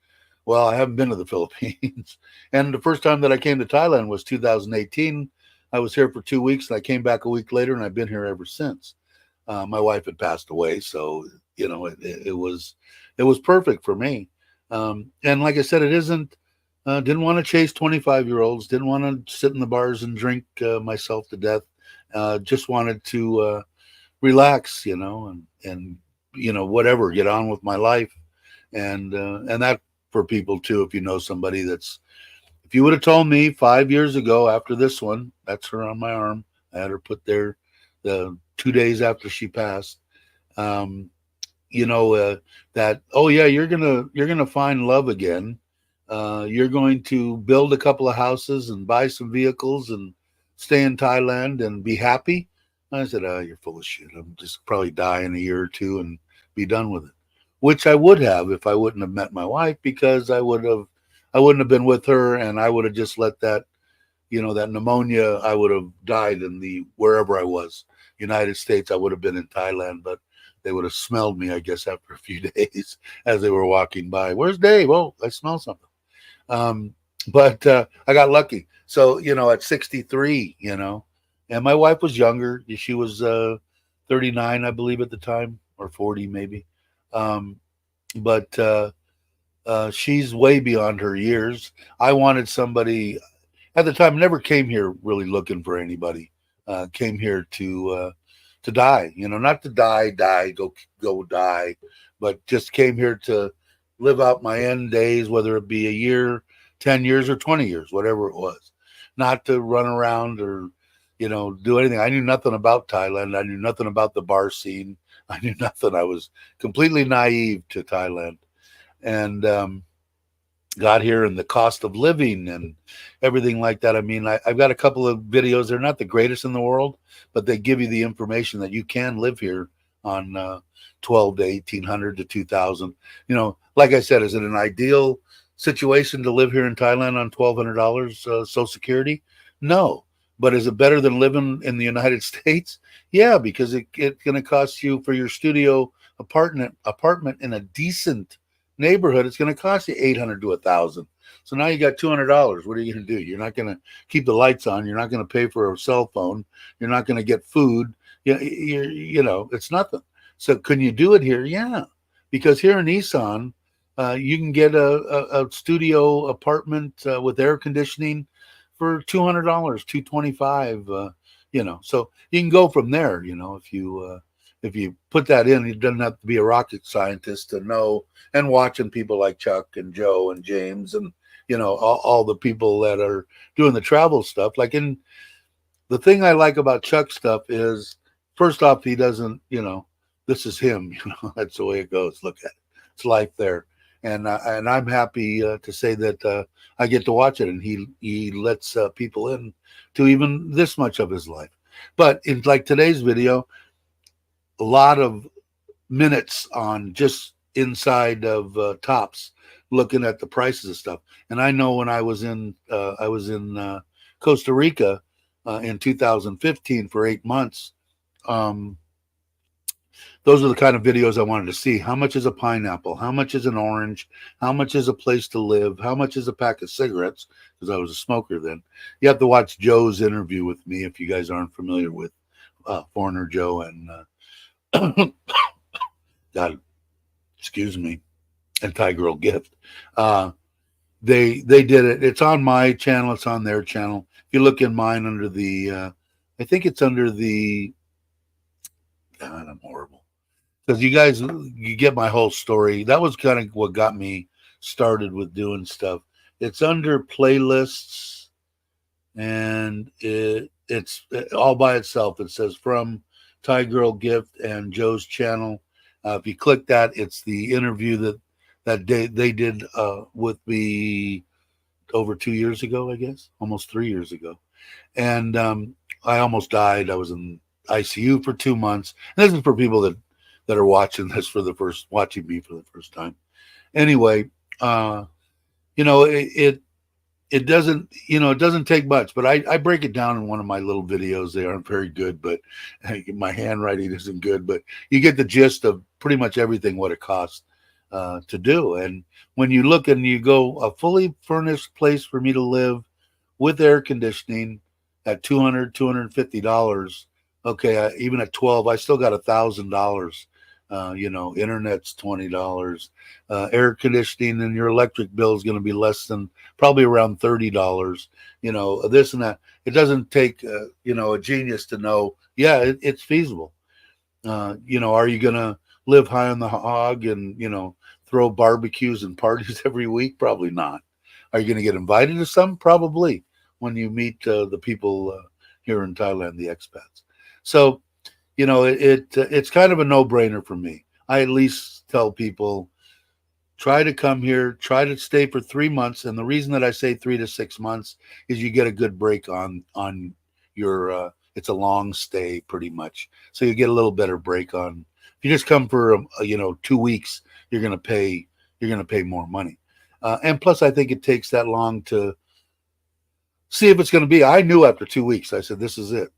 Well, I haven't been to the Philippines, and the first time that I came to Thailand was 2018. I was here for 2 weeks, and I came back a week later, and I've been here ever since. My wife had passed away, so you know it was perfect for me. And like I said, it isn't. Didn't want to chase 25-year-olds. Didn't want to sit in the bars and drink myself to death. Just wanted to relax, you know, and you know whatever, get on with my life, and that for people too. If you know somebody that's, if you would have told me 5 years ago after this one, that's her on my arm. I had her put there the 2 days after she passed. Um, you know that oh yeah, you're gonna find love again. You're going to build a couple of houses and buy some vehicles and stay in Thailand and be happy. I said, oh, you're full of shit. I'm just probably die in a year or two and be done with it. Which I would have if I wouldn't have met my wife, because I wouldn't have been with her, and I would have just let that, you know, that pneumonia, I would have died in the wherever I was. United States, I would have been in Thailand, but they would have smelled me, I guess, after a few days as they were walking by. Where's Dave? Oh, I smell something. But I got lucky. So, you know, at 63, you know, and my wife was younger. She was 39, I believe, at the time, or 40 maybe. Um, but she's way beyond her years. I wanted somebody at the time. Never came here really looking for anybody. Came here to die. You know, not to die, go die, but just came here to live out my end days, whether it be a year, 10 years, or 20 years, whatever it was. Not to run around or, you know, do anything. I knew nothing about Thailand. I knew nothing about the bar scene. I knew nothing. I was completely naive to Thailand. And got here, and the cost of living and everything like that. I mean, I've got a couple of videos. They're not the greatest in the world, but they give you the information that you can live here on 12 to 1800 to 2000. You know, like I said, is it an ideal situation to live here in Thailand on $1,200 Social Security? No. But is it better than living in the United States? Yeah, because it's going to cost you for your studio apartment in a decent neighborhood, it's going to cost you $800 to $1,000. So now you got $200. What are you going to do? You're not going to keep the lights on. You're not going to pay for a cell phone. You're not going to get food. You know, it's nothing. So can you do it here? Yeah, because here in Nissan, you can get a studio apartment with air conditioning for $200, $225. You know, so you can go from there. You know, if you put that in, it doesn't have to be a rocket scientist to know. And watching people like Chuck and Joe and James and, you know, all the people that are doing the travel stuff. Like, in the thing I like about Chuck's stuff is, first off, he doesn't, you know, this is him. You know, that's the way it goes. Look at it. It's life there. And I'm happy to say that I get to watch it, and he lets people in to even this much of his life. But in like today's video, a lot of minutes on just inside of Tops, looking at the prices of stuff. And I know when I was in Costa Rica in 2015 for 8 months. Those are the kind of videos I wanted to see. How much is a pineapple? How much is an orange? How much is a place to live? How much is a pack of cigarettes? Because I was a smoker then. You have to watch Joe's interview with me if you guys aren't familiar with Foreigner Joe and God, excuse me, and Thai Girl Gift. They did it. It's on my channel. It's on their channel. If you look in mine under the, I think it's under the. God, I'm horrible. Because you get my whole story. That was kind of what got me started with doing stuff. It's under playlists, and it's all by itself. It says from Thai Girl Gift and Joe's channel. If you click that, it's the interview that they did with me over 2 years ago, I guess, almost 3 years ago. And I almost died. I was in ICU for 2 months. And this is for people that are watching me for the first time. Anyway, you know, it doesn't, you know, it doesn't take much, but I break it down in one of my little videos. They aren't very good, but my handwriting isn't good, but you get the gist of pretty much everything, what it costs to do. And when you look and you go, a fully furnished place for me to live with air conditioning at $250. Okay, even at 12, I still got $1,000. You know, internet's $20. Air conditioning and your electric bill is going to be less than, probably around $30. You know, this and that. It doesn't take you know, a genius to know. Yeah, it's feasible. You know, are you going to live high on the hog and, you know, throw barbecues and parties every week? Probably not. Are you going to get invited to some? Probably, when you meet the people here in Thailand, the expats. So, you know, it's kind of a no-brainer for me. I at least tell people, try to come here, try to stay for 3 months. And the reason that I say 3 to 6 months is you get a good break on your, it's a long stay pretty much. So you get a little better break on. If you just come for, you know, 2 weeks, you're going to pay more money. And plus, I think it takes that long to see if it's going to be. I knew after 2 weeks, I said, this is it.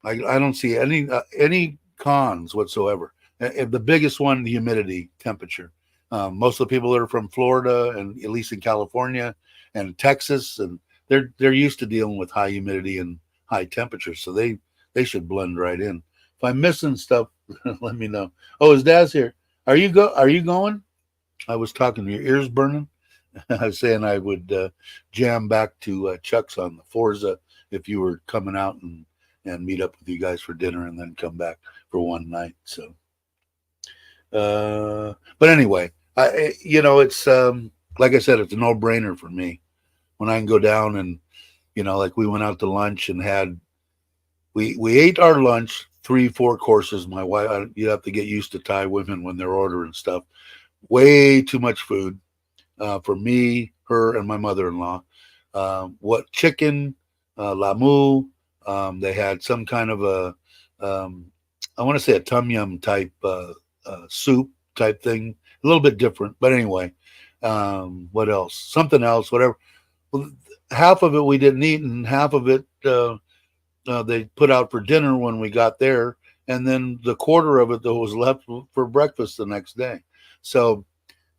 I don't see any cons whatsoever. The biggest one, the humidity, temperature. Most of the people that are from Florida and at least in California and Texas, and they're used to dealing with high humidity and high temperatures, so they should blend right in. If I'm missing stuff, let me know. Oh, his dad's here. Are you going? I was talking. Your ears burning. I was saying I would jam back to Chuck's on the Forza if you were coming out and meet up with you guys for dinner and then come back for one night. So, but anyway, you know, it's like I said, it's a no-brainer for me when I can go down and, you know, like we went out to lunch and we ate our lunch, 3-4 courses. My wife, you have to get used to Thai women when they're ordering stuff. Way too much food for me, her, and my mother-in-law. What chicken, lamu. They had some kind of a, I want to say a tom yum type soup type thing, a little bit different. But anyway, what else? Something else, whatever. Well, half of it we didn't eat, and half of it they put out for dinner when we got there, and then the quarter of it that was left for breakfast the next day. So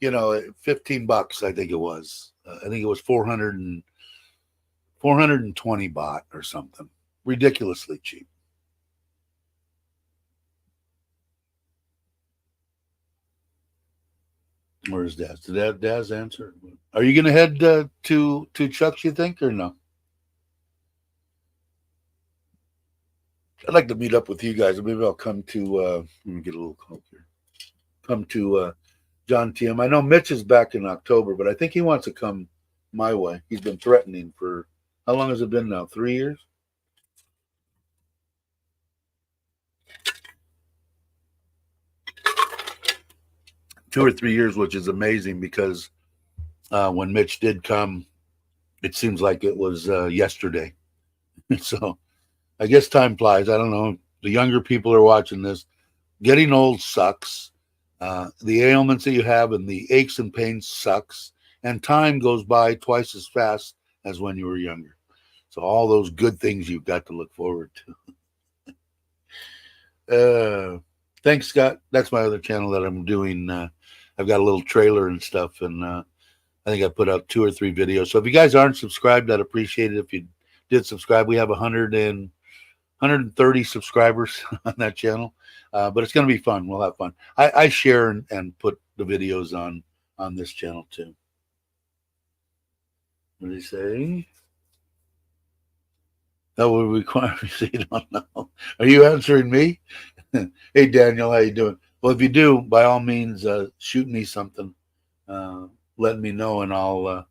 you know, $15, I think it was. I think it was 420 baht or something. Ridiculously cheap. Where's Daz? Did Daz answer? Are you going to head to Chuck's, you think, or no? I'd like to meet up with you guys. Maybe I'll come to, let me get a little coke here. Come to John TM. I know Mitch is back in October, but I think he wants to come my way. He's been threatening for, how long has it been now? 3 years? Two or 3 years, which is amazing because when Mitch did come, it seems like it was yesterday. So I guess time flies. I don't know. The younger people are watching this. Getting old sucks. The ailments that you have and the aches and pains sucks. And time goes by twice as fast as when you were younger. So all those good things you've got to look forward to. Thanks, Scott. That's my other channel that I'm doing. I've got a little trailer and stuff, and I think I put out 2 or 3 videos. So if you guys aren't subscribed, I'd appreciate it if you did subscribe. We have 130 subscribers on that channel, but it's going to be fun. We'll have fun. I share and put the videos on this channel too. What did he say? That would require me. So you don't know. Are you answering me? Hey Daniel, how you doing? Well, if you do, by all means, shoot me something. Let me know, and I'll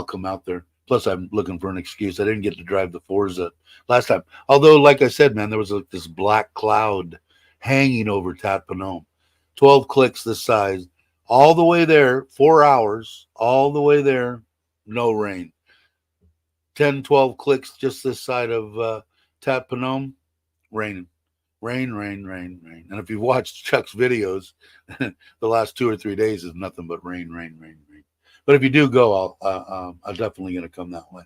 come out there. Plus, I'm looking for an excuse. I didn't get to drive the Forza last time. Although, like I said, man, there was like this black cloud hanging over Tat Phnom. 12 clicks this size, all the way there, 4 hours, all the way there, no rain. 10, 12 clicks just this side of Tat Phnom, raining. Rain. And if you've watched Chuck's videos, the last 2 or 3 days is nothing but rain. But if you do go, I'm definitely going to come that way.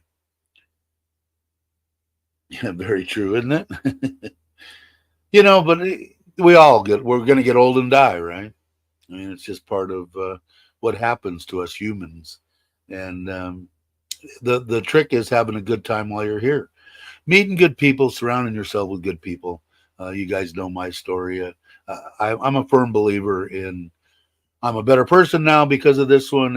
Yeah, very true, isn't it? You know, but we're going to get old and die, right? I mean, it's just part of what happens to us humans. And the trick is having a good time while you're here. Meeting good people, surrounding yourself with good people. You guys know my story. I'm a firm believer in I'm a better person now because of this one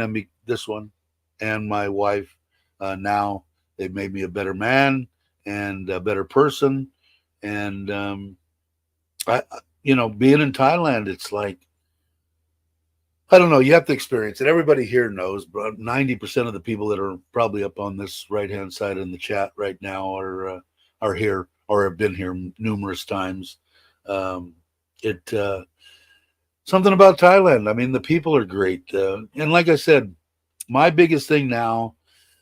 and my wife. Now they've made me a better man and a better person. And being in Thailand, it's like, I don't know, you have to experience it. Everybody here knows, but 90% of the people that are probably up on this right-hand side in the chat right now are here or have been here numerous times. Something about Thailand. I mean, the people are great. And like I said, my biggest thing now,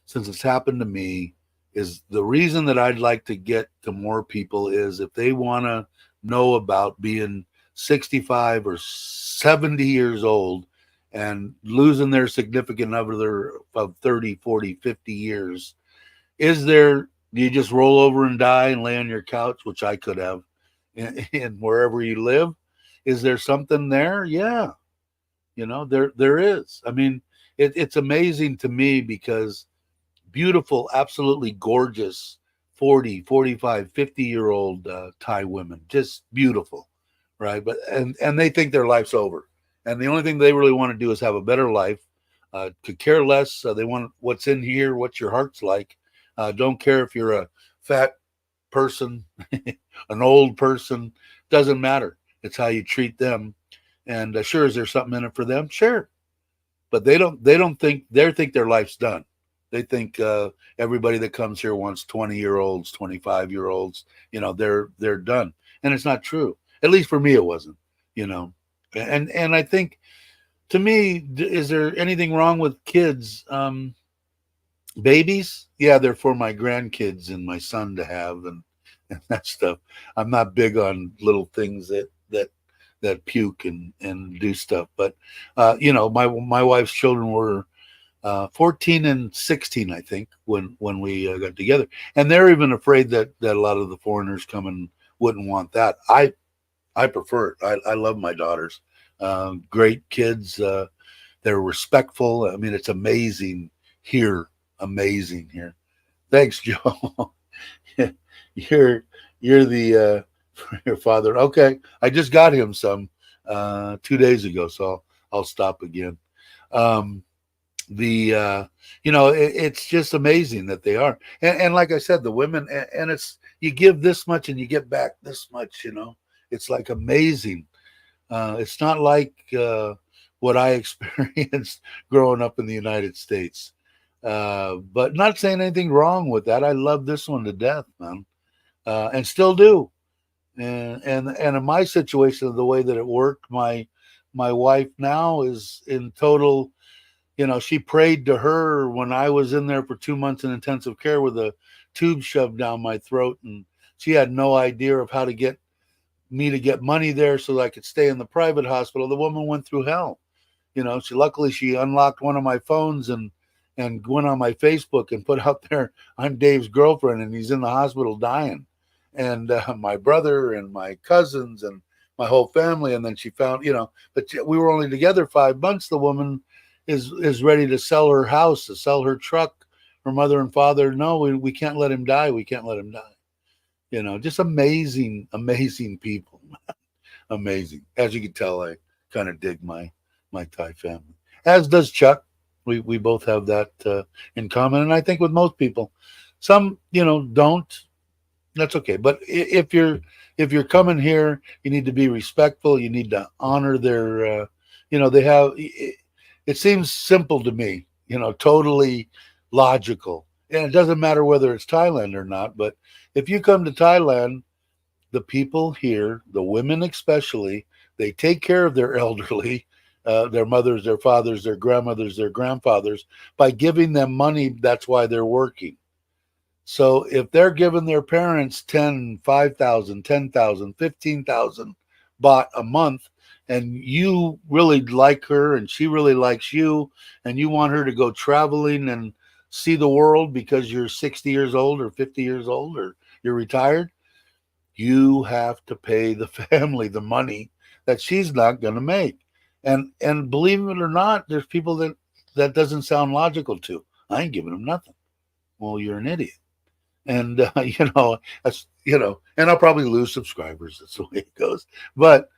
since it's happened to me, is the reason that I'd like to get to more people is if they want to know about being 65 or 70 years old and losing their significant other of 30, 40, 50 years, do you just roll over and die and lay on your couch, which I could have, in wherever you live? Is there something there? Yeah. There is. I mean, it's amazing to me because beautiful, absolutely gorgeous 40, 45, 50-year-old Thai women, just beautiful, right? But and they think their life's over. And the only thing they really want to do is have a better life. Could care less. They want what's in here, what your heart's like. Don't care if you're a fat person, an old person, doesn't matter. It's how you treat them. And sure, is there something in it for them? Sure. But they think their life's done. They think everybody that comes here wants 20-year-olds, 25-year-olds, they're done. And it's not true. At least for me, it wasn't, And I think, to me, is there anything wrong with kids? Babies? Yeah, they're for my grandkids and my son to have and that stuff. I'm not big on little things that puke and do stuff. But my wife's children were 14 and 16, I think, when we got together, and they're even afraid that a lot of the foreigners coming wouldn't want that. I prefer it. I love my daughters. Great kids. They're respectful. I mean, it's amazing here. Amazing here. Thanks, Joe. you're you're the your father. Okay, I just got him some 2 days ago, so I'll stop again. Um, the it's just amazing that they are, and like I said, the women, and it's you give this much and you get back this much. It's like amazing. It's not like what I experienced growing up in the United States. But not saying anything wrong with that. I love this one to death, man, and still do. And in my situation, the way that it worked, my wife now is in total. She prayed to her when I was in there for 2 months in intensive care with a tube shoved down my throat, and she had no idea of how to get me to get money there so that I could stay in the private hospital. The woman went through hell. She unlocked one of my phones and went on my Facebook and put out there, I'm Dave's girlfriend and he's in the hospital dying. And my brother and my cousins and my whole family. And then she found, but we were only together 5 months. The woman is ready to sell her house, to sell her truck. Her mother and father, no, we can't let him die. We can't let him die. Just amazing, amazing people. Amazing. As you can tell, I kind of dig my Thai family, as does Chuck. We both have that in common, and I think with most people, some don't. That's okay. But if you're coming here, you need to be respectful. You need to honor their. They have. It seems simple to me. Totally logical, and it doesn't matter whether it's Thailand or not. But if you come to Thailand, the people here, the women especially, they take care of their elderly, their mothers, their fathers, their grandmothers, their grandfathers, by giving them money. That's why they're working. So if they're giving their parents 10, 5,000, 10,000, 15,000 baht a month, and you really like her and she really likes you, and you want her to go traveling and see the world because you're 60 years old or 50 years old or you're retired, you have to pay the family the money that she's not going to make. And believe it or not, there's people that doesn't sound logical to. I ain't giving them nothing. Well, you're an idiot. And and I'll probably lose subscribers. That's the way it goes. But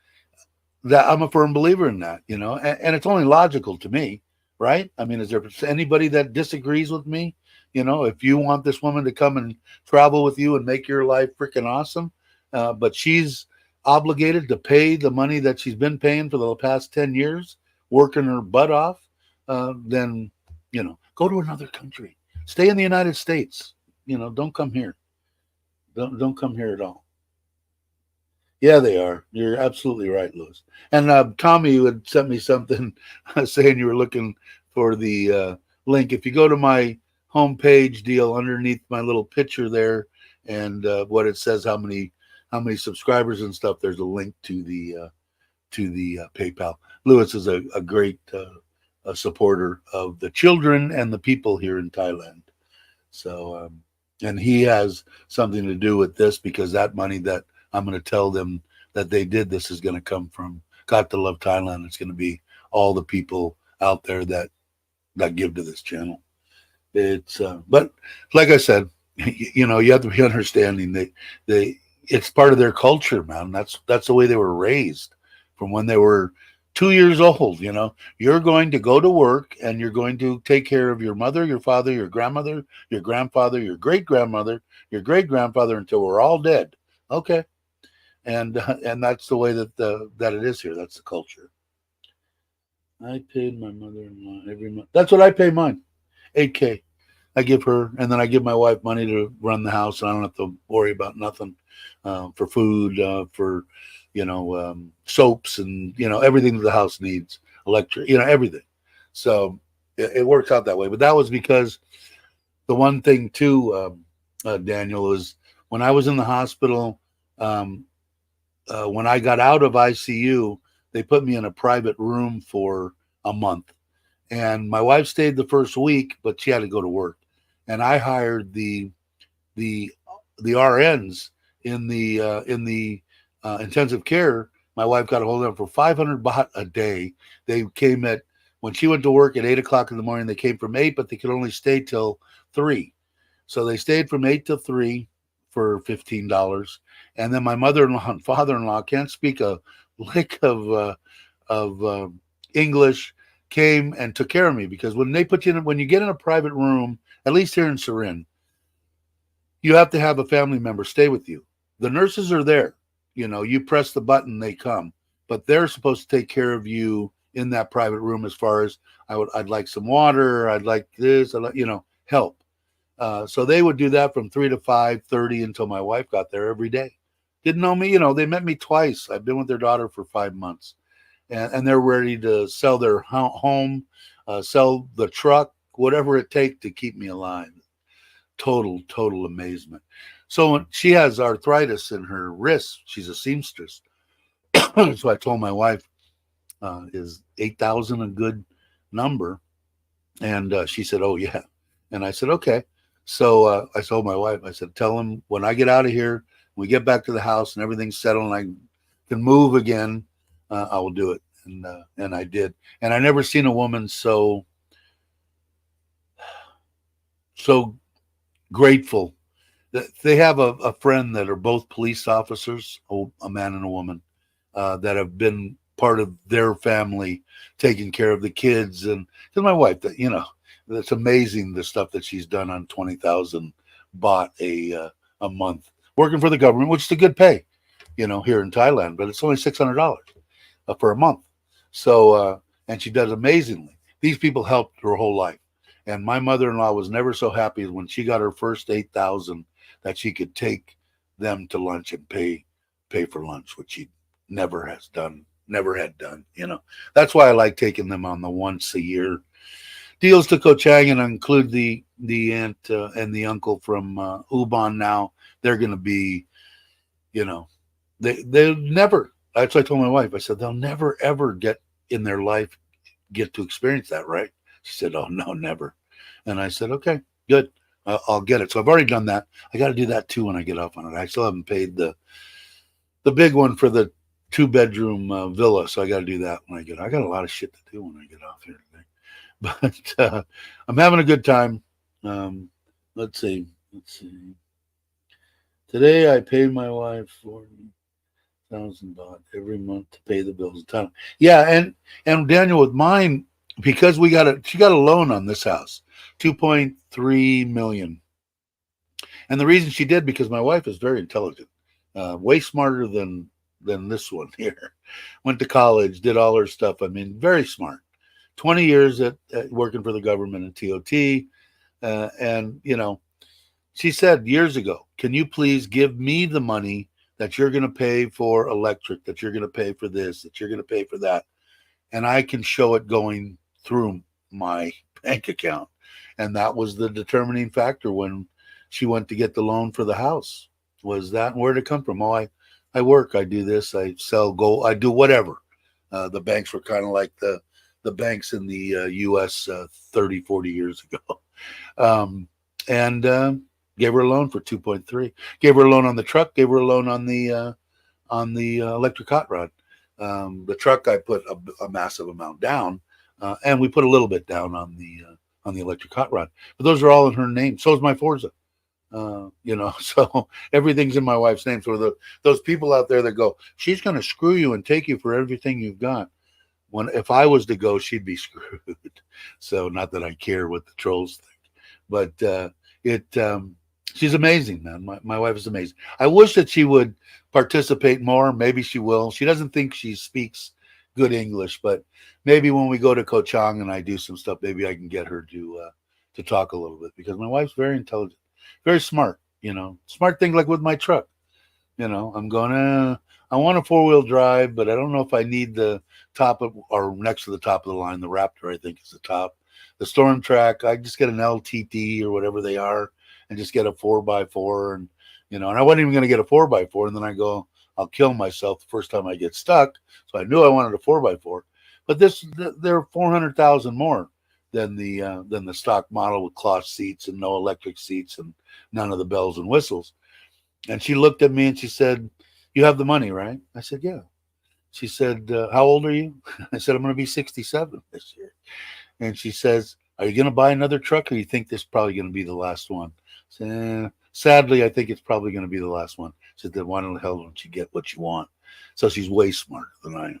that I'm a firm believer in that, and it's only logical to me, right? I mean, is there anybody that disagrees with me? If you want this woman to come and travel with you and make your life freaking awesome, but she's obligated to pay the money that she's been paying for the past 10 years, working her butt off, then, go to another country. Stay in the United States. Don't come here. Don't come here at all. Yeah, they are. You're absolutely right, Louis. And Tommy, you had sent me something saying you were looking for the link. If you go to my homepage deal underneath my little picture there, and what it says, how many subscribers and stuff, there's a link to the PayPal. Louis is a great a supporter of the children and the people here in Thailand. So, and he has something to do with this, because that money that I'm going to tell them that they did this is going to come from Got to Love Thailand. It's going to be all the people out there that give to this channel. It's but like I said, you have to be understanding. It's part of their culture, man. That's the way they were raised from when they were 2 years old. You're going to go to work and you're going to take care of your mother, your father, your grandmother, your grandfather, your great grandmother, your great grandfather, until we're all dead. Okay. And that's the way that it is here. That's the culture. I paid my mother-in-law every month. That's what I pay mine. $8K. I give her, and then I give my wife money to run the house, and I don't have to worry about nothing for food, for soaps, and everything that the house needs, electric, everything. So it works out that way. But that was because the one thing too, Daniel, is when I was in the hospital. When I got out of ICU, they put me in a private room for a month, and my wife stayed the first week, but she had to go to work, and I hired the RNs in the intensive care. My wife got a hold of them for 500 baht a day. They came at When she went to work at 8 o'clock in the morning, they came from 8, but they could only stay till 3. So they stayed from 8 till 3 for $15. And then my mother-in-law and father-in-law can't speak a lick of English, came and took care of me, because when they put you in, when you get in a private room, at least here in Surin, you have to have a family member stay with you. The nurses are there. You press the button, they come, but they're supposed to take care of you in that private room, as far as I'd like some water, I'd like this, help. So they would do that from 3 to 5:30 until my wife got there every day. Didn't know me, they met me twice. I've been with their daughter for 5 months, and they're ready to sell their home, sell the truck, whatever it takes to keep me alive. Total amazement. So when she has arthritis in her wrist, she's a seamstress. So I told my wife, is 8,000 a good number? And she said, oh yeah. And I said, okay. So I told my wife, I said, tell him when I get out of here, we get back to the house and everything's settled and I can move again, I will do it. And I did. And I never seen a woman so grateful. They have a friend that are both police officers, a man and a woman, that have been part of their family, taking care of the kids. And because my wife, that's amazing, the stuff that she's done on 20,000 baht a month, working for the government, which is a good pay, here in Thailand, but it's only $600 for a month. So, and she does amazingly. These people helped her whole life. And my mother-in-law was never so happy as when she got her first 8,000 that she could take them to lunch and pay for lunch, which she never had done. That's why I like taking them on the once a year deals to Koh Chang, and include the aunt and the uncle from Ubon. Now they're going to be, they'll never. That's what I told my wife. I said they'll never ever get to experience that, right? She said, oh no, never. And I said, okay, good. I'll get it. So I've already done that. I got to do that too when I get off on it. I still haven't paid the big one for the 2-bedroom villa. So I got to do that when I get. I got a lot of shit to do when I get off here today. But I'm having a good time. Let's see. Today I paid my wife 40,000 baht every month to pay the bills. Yeah, and Daniel, with mine, because she got a loan on this house, 2.3 million. And the reason she did, because my wife is very intelligent, way smarter than this one here. Went to college, did all her stuff. I mean, very smart. 20 years at working for the government in TOT. And, she said years ago, can you please give me the money that you're going to pay for electric, that you're going to pay for this, that you're going to pay for that, and I can show it going through my bank account. And that was the determining factor when she went to get the loan for the house. Was that, where did it come from? Oh, I work, I do this, I sell gold, I do whatever. The banks were kind of like the banks in the U.S. 30, 40 years ago. And gave her a loan for 2.3. Gave her a loan on the truck, gave her a loan on the electric hot rod. The truck, I put a massive amount down, and we put a little bit down on the electric hot rod. But those are all in her name. So is my Forza. So everything's in my wife's name. So those people out there that go, she's going to screw you and take you for everything you've got. If I was to go, she'd be screwed. So not that I care what the trolls think, but she's amazing, man. My wife is amazing. I wish that she would participate more. Maybe she will. She doesn't think she speaks good English, but maybe when we go to Koh Chang and I do some stuff, maybe I can get her to talk a little bit, because my wife's very intelligent, very smart. Smart thing like with my truck. I'm going, I want a 4-wheel drive, but I don't know if I need the top of, or next to the top of the line. The Raptor, I think, is the top. The Storm Track, I just get an LTT or whatever they are, and just get a 4x4, and and I wasn't even going to get a 4x4, and then I go, I'll kill myself the first time I get stuck. So I knew I wanted a 4x4, but they're 400,000 more than the stock model with cloth seats and no electric seats and none of the bells and whistles. And she looked at me and she said, "You have the money, right?" I said, "Yeah." She said, "How old are you?" I said, "I'm going to be 67 this year." And she says, "Are you going to buy another truck, or you think this is probably going to be the last one?" So, sadly, I think it's probably going to be the last one. She said, "Then why the hell don't you get what you want?" So she's way smarter than I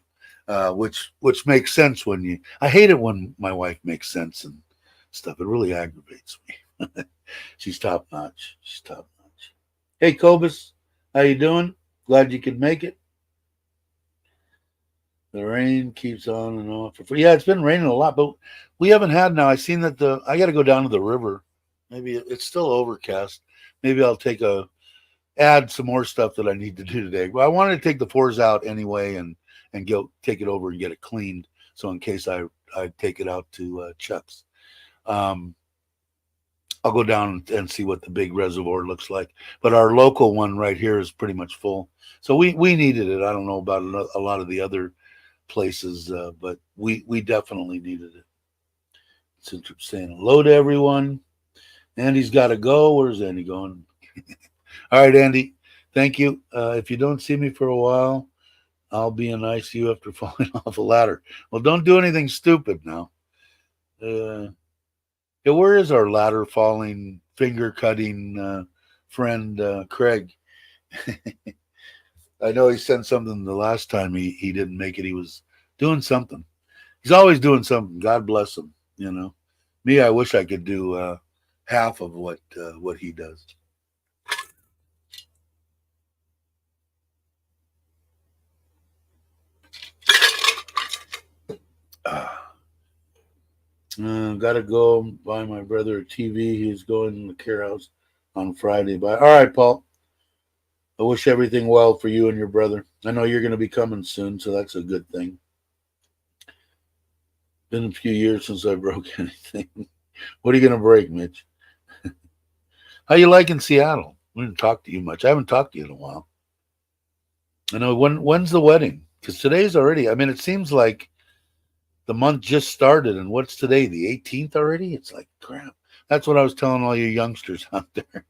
am, which makes sense when you. I hate it when my wife makes sense and stuff. It really aggravates me. She's top notch. She's top notch. Hey, Cobus, how you doing? Glad you could make it. The rain keeps on and on. Yeah, it's been raining a lot, but we haven't had now. I seen that I got to go down to the river. Maybe it's still overcast. Maybe I'll add some more stuff that I need to do today. Well, I wanted to take the fours out anyway and take it over and get it cleaned. So in case I take it out to Chuck's, I'll go down and see what the big reservoir looks like. But our local one right here is pretty much full. So we needed it. I don't know about a lot of the other places, but we definitely needed it. Since I'm saying hello to everyone. Andy's got to go. Where's Andy going? All right, Andy. Thank you. If you don't see me for a while, I'll be in ICU after falling off a ladder. Well, don't do anything stupid now. Yeah, where is our ladder falling, finger cutting friend, Craig? I know he sent something the last time he didn't make it. He was doing something. He's always doing something. God bless him. You know, me, I wish I could do half of what he does. Gotta go buy my brother a TV. He's going in the care house on Friday. All right, Paul. I wish everything well for you and your brother. I know you're going to be coming soon, so that's a good thing. Been a few years since I broke anything. What are you going to break, Mitch? How you liking Seattle? We didn't talk to you much. I haven't talked to you in a while. I know when's the wedding? Because today's already. I mean, it seems like the month just started, and what's today? The 18th already? It's like crap. That's what I was telling all you youngsters out there.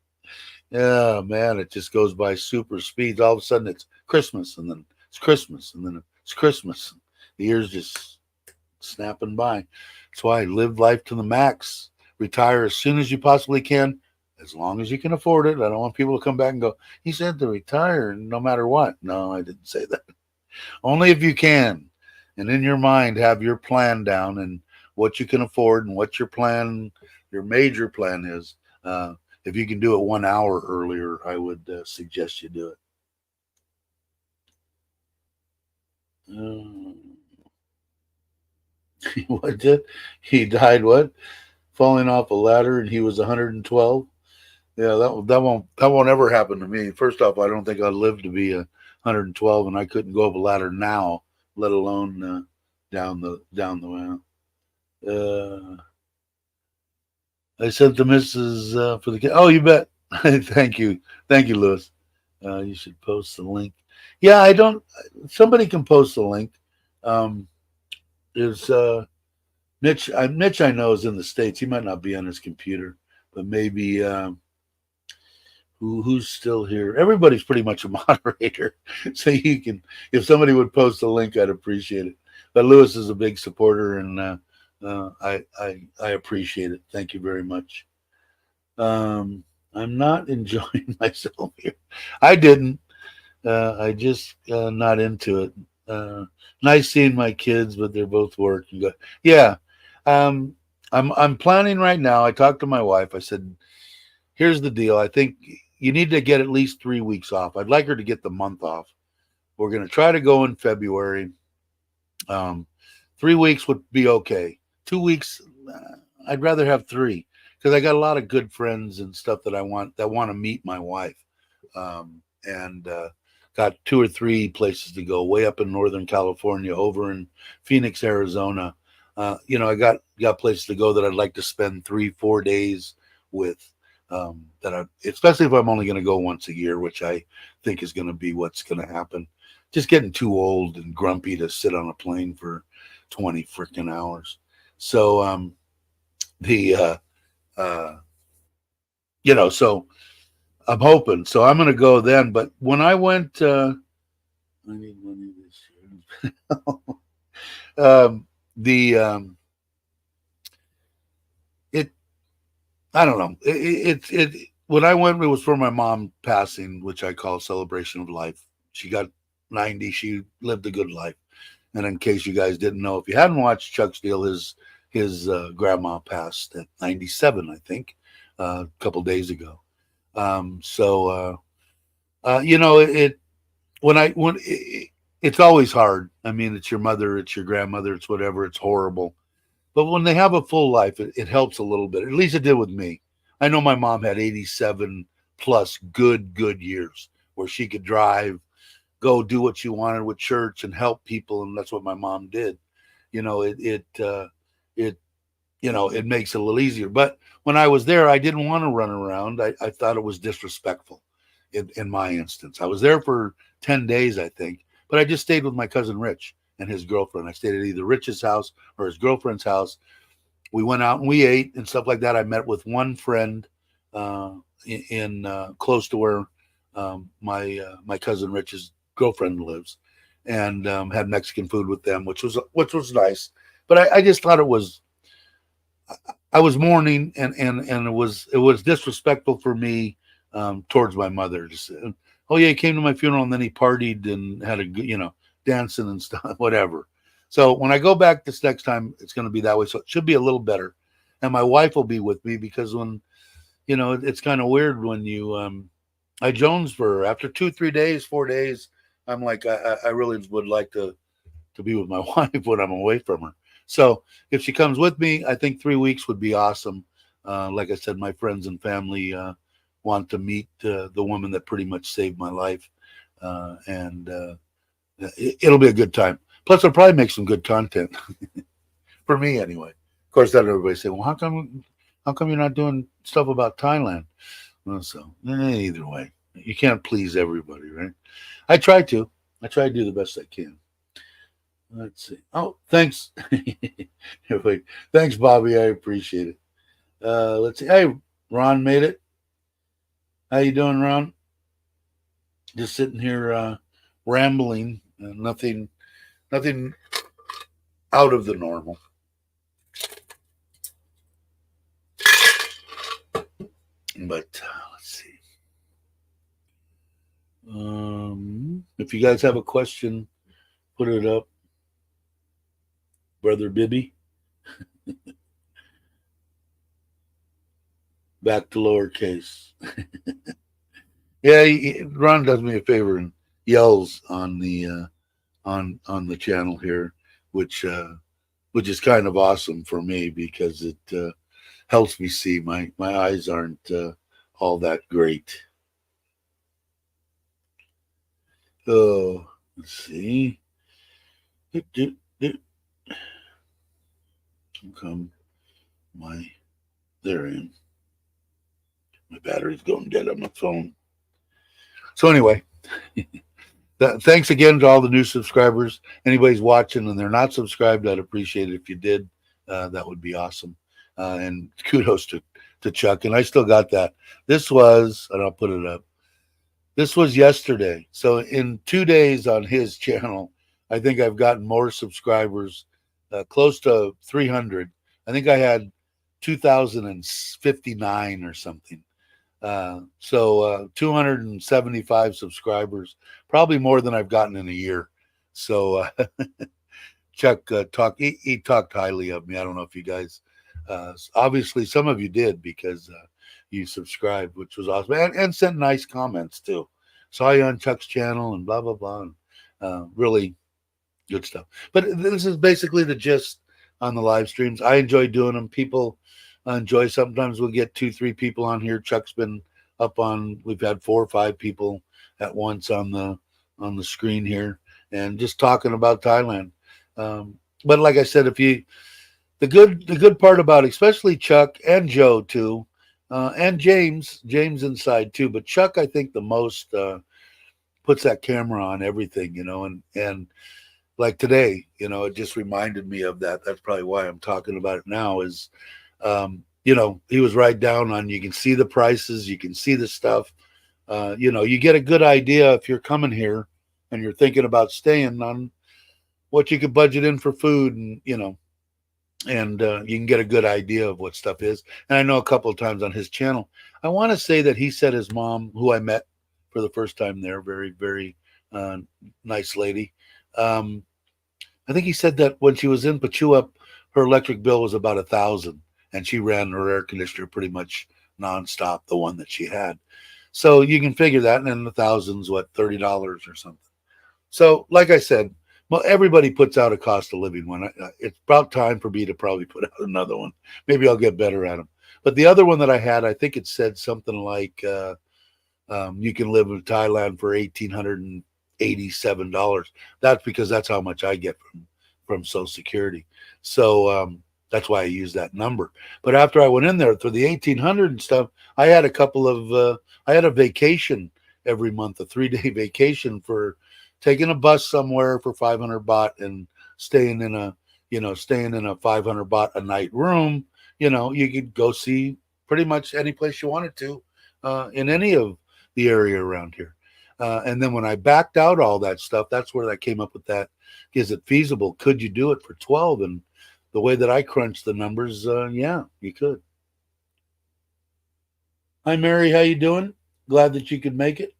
Yeah, man, it just goes by super speeds. All of a sudden, it's Christmas, and then it's Christmas, and then it's Christmas. The year's just snapping by. That's why I live life to the max. Retire as soon as you possibly can, as long as you can afford it. I don't want people to come back and go, "He said to retire no matter what." No, I didn't say that. Only if you can. And in your mind, have your plan down and what you can afford and what your major plan is. If you can do it 1 hour earlier, I would suggest you do it. What did he died? What? Falling off a ladder, and he was 112. Yeah, that won't ever happen to me. First off, I don't think I'd live to be 112, and I couldn't go up a ladder now, let alone down the way. I sent the missus for the kid. Oh, you bet. Thank you, Louis. You should post the link. Yeah, I don't. Somebody can post the link. Is Mitch? Mitch, I know, is in the States. He might not be on his computer, but maybe. Who's still here? Everybody's pretty much a moderator, so you can. If somebody would post a link, I'd appreciate it. But Lewis is a big supporter, and I appreciate it. Thank you very much. I'm not enjoying myself here. I didn't. I just not into it. Nice seeing my kids, but they're both working. Yeah. I'm planning right now. I talked to my wife. I said, "Here's the deal. I think you need to get at least 3 weeks off. I'd like her to get the month off. We're going to try to go in February. 3 weeks would be okay. 2 weeks, I'd rather have 3 because I got a lot of good friends and stuff that want to meet my wife, and got 2 or 3 places to go. Way up in Northern California, over in Phoenix, Arizona. I got places to go that I'd like to spend 3-4 days with. Especially if I'm only going to go once a year, which I think is going to be what's going to happen. Just getting too old and grumpy to sit on a plane for 20 freaking hours. So, so I'm hoping. So I'm going to go then. But when I went, I need money this year. I don't know. When I went, it was for my mom passing, which I call celebration of life. She got 90. She lived a good life. And in case you guys didn't know, if you hadn't watched Chuck's deal, his grandma passed at 97, I think, a couple days ago. You know, it's always hard. I mean, it's your mother, it's your grandmother, it's whatever. It's horrible. But when they have a full life, it helps a little bit. At least it did with me. I know my mom had 87 plus good years where she could drive, go do what she wanted with church and help people, and that's what my mom did. You know, it it makes it a little easier. But when I was there, I didn't want to run around. I thought it was disrespectful. In my instance, I was there for 10 days, I think, but I just stayed with my cousin Rich and his girlfriend. I stayed at either Rich's house or his girlfriend's house. We went out and we ate and stuff like that. I met with one friend in close to where my cousin Rich's girlfriend lives, and had Mexican food with them, which was nice. But I just thought I was mourning, and it was disrespectful for me towards my mother. Just, oh yeah, he came to my funeral and then he partied and had dancing and stuff, whatever. So when I go back this next time, it's going to be that way. So it should be a little better, and my wife will be with me because when it's kind of weird when I Jones for her after 2, 3 days, 4 days. I'm like I really would like to be with my wife when I'm away from her. So if she comes with me, I think 3 weeks would be awesome. Like I said, my friends and family want to meet the woman that pretty much saved my life, and it'll be a good time. Plus, I'll probably make some good content for me anyway. Of course, then everybody say, "Well, how come you're not doing stuff about Thailand?" Well, so either way, you can't please everybody, right? I try to. I try to do the best I can. Let's see. Oh, thanks. Wait, thanks, Bobby. I appreciate it. Let's see. Hey, Ron made it. How you doing, Ron? Just sitting here rambling. Nothing out of the normal. But let's see. If you guys have a question, put it up, Brother Bibby. Back to lowercase. Yeah, Ron does me a favor and yells on the channel here, which is kind of awesome for me because it helps me see. My eyes aren't all that great. Oh, let's see. Come, there I am. My battery's going dead on my phone. So anyway, thanks again to all the new subscribers. Anybody's watching and they're not subscribed, I'd appreciate it if you did. That would be awesome. And kudos to Chuck. And I still got that. And I'll put it up. This was yesterday. So in 2 days on his channel, I think I've gotten more subscribers, close to 300. I think I had 2,059 or something. So 275 subscribers, probably more than I've gotten in a year. So Chuck he talked highly of me. I don't know if you guys, obviously some of you did because you subscribed, which was awesome, and sent nice comments too. Saw you on Chuck's channel and blah blah blah. And, really good stuff. But this is basically the gist on the live streams. I enjoy doing them. People enjoy. Sometimes we'll get 2-3 people on here. Chuck's been up on. We've had 4 or 5 people at once on the screen here, and just talking about Thailand. But like I said, the good part about it, especially Chuck and Joe too, and James inside too. But Chuck, I think the most puts that camera on everything, and like today, it just reminded me of that. That's probably why I'm talking about it now. Is he was right down on. You can see the prices, you can see the stuff. You get a good idea if you're coming here and you're thinking about staying on what you could budget in for food, and and you can get a good idea of what stuff is. And I know a couple of times on his channel, I want to say that he said his mom, who I met for the first time there, very, very uh, nice lady. Um, I think he said that when she was in Pachuap, her electric bill was about 1,000, and she ran her air conditioner pretty much nonstop, the one that she had. So you can figure that, and then the thousands, what, $30 or something. So, like I said, well, everybody puts out a cost of living one. It's about time for me to probably put out another one. Maybe I'll get better at them. But the other one that I had, I think it said something like you can live in Thailand for $1,887. That's because that's how much I get from Social Security. So that's why I use that number. But after I went in there for the 1,800 and stuff, I had a couple of I had a vacation every month, a 3-day vacation for taking a bus somewhere for 500 baht and staying in a staying in a 500 baht a night room. You could go see pretty much any place you wanted to in any of the area around here. And then when I backed out all that stuff, that's where I came up with that. Is it feasible? Could you do it for 12? And the way that I crunched the numbers, yeah, you could. Hi, Mary. How you doing? Glad that you could make it.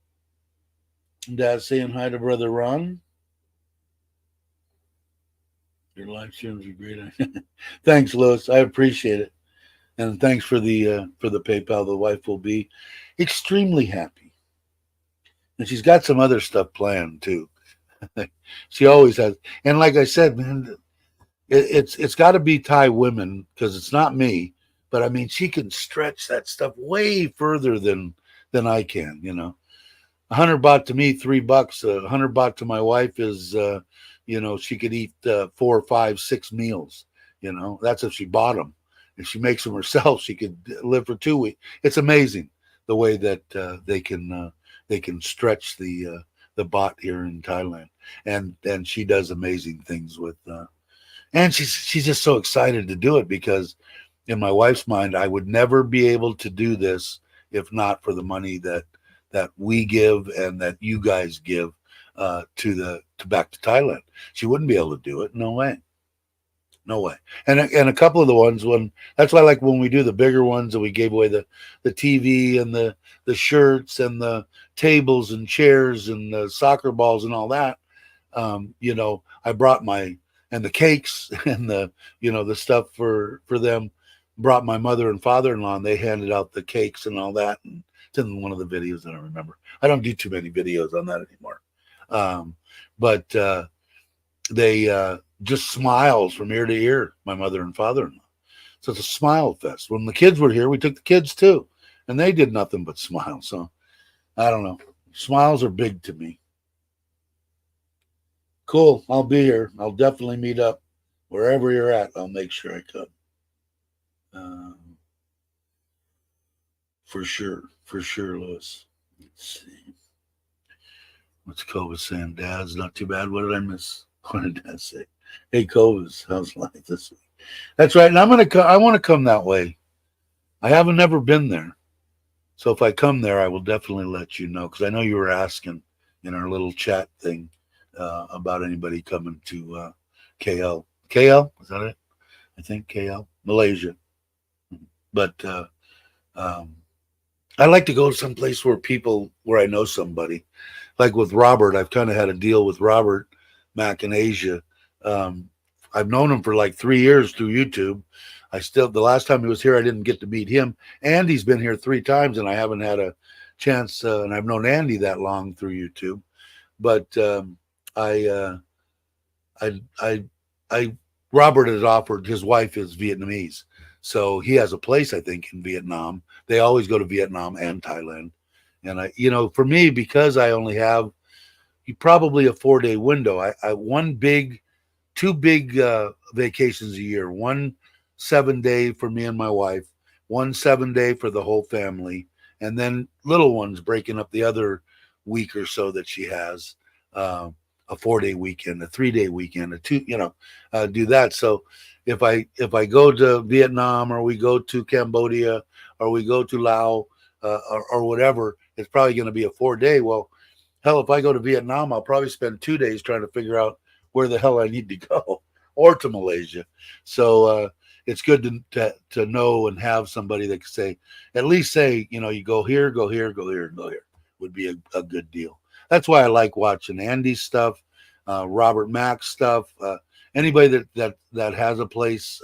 Dad saying hi to Brother Ron. Your live streams are great. Thanks, Louis. I appreciate it. And thanks for the PayPal. The wife will be extremely happy. And she's got some other stuff planned too. She always has. And like I said, man, it's got to be Thai women because it's not me. But I mean, she can stretch that stuff way further than I can. 100 baht to me, $3. 100 baht to my wife is, she could eat 4, 5, 6 meals. That's if she bought them. If she makes them herself, she could live for 2 weeks. It's amazing the way that they can stretch the baht here in Thailand, and she does amazing things with. And she's just so excited to do it because, in my wife's mind, I would never be able to do this if not for the money that we give and that you guys give to back to Thailand. She wouldn't be able to do it. No way. No way. And a couple of the ones that's why I like when we do the bigger ones and we gave away the TV and the shirts and the tables and chairs and the soccer balls and all that. I brought and the cakes and the stuff for them. Brought my mother and father-in-law, and they handed out the cakes and all that. And it's in one of the videos that I remember. I don't do too many videos on that anymore. But they just smiles from ear to ear, my mother and father-in-law. So it's a smile fest. When the kids were here, we took the kids too, and they did nothing but smile. So I don't know. Smiles are big to me. Cool. I'll be here. I'll definitely meet up wherever you're at. I'll make sure I come. For sure, Louis. Let's see. What's Cobus saying? Dad's not too bad. What did I miss? What did Dad say? Hey, Cobus, how's life this week? That's right. And I want to come that way. I haven't never been there. So if I come there, I will definitely let you know because I know you were asking in our little chat thing about anybody coming to KL. KL? Is that it? I think KL. Malaysia. But I like to go someplace where I know somebody. Like with Robert, I've kind of had a deal with Robert Mack in Asia. I've known him for like 3 years through YouTube. The last time he was here, I didn't get to meet him. Andy's been here 3 times, and I haven't had a chance. And I've known Andy that long through YouTube. But Robert has offered. His wife is Vietnamese. So he has a place, I think, in Vietnam. They always go to Vietnam and Thailand. And for me, because I only have probably a 4-day window, I 2 big vacations a year. 1 7-day for me and my wife, 1 7-day for the whole family, and then little ones breaking up the other week or so that she has. A 4-day weekend, a 3-day weekend, do that. So if I go to Vietnam or we go to Cambodia or we go to Laos or whatever, it's probably going to be a 4-day. Well, hell, if I go to Vietnam, I'll probably spend 2 days trying to figure out where the hell I need to go. or to Malaysia. So it's good to know and have somebody that can say, at least say, you know, you go here, go here, go here, go here, would be a good deal. That's why I like watching Andy's stuff, Robert Mack's stuff, anybody that has a place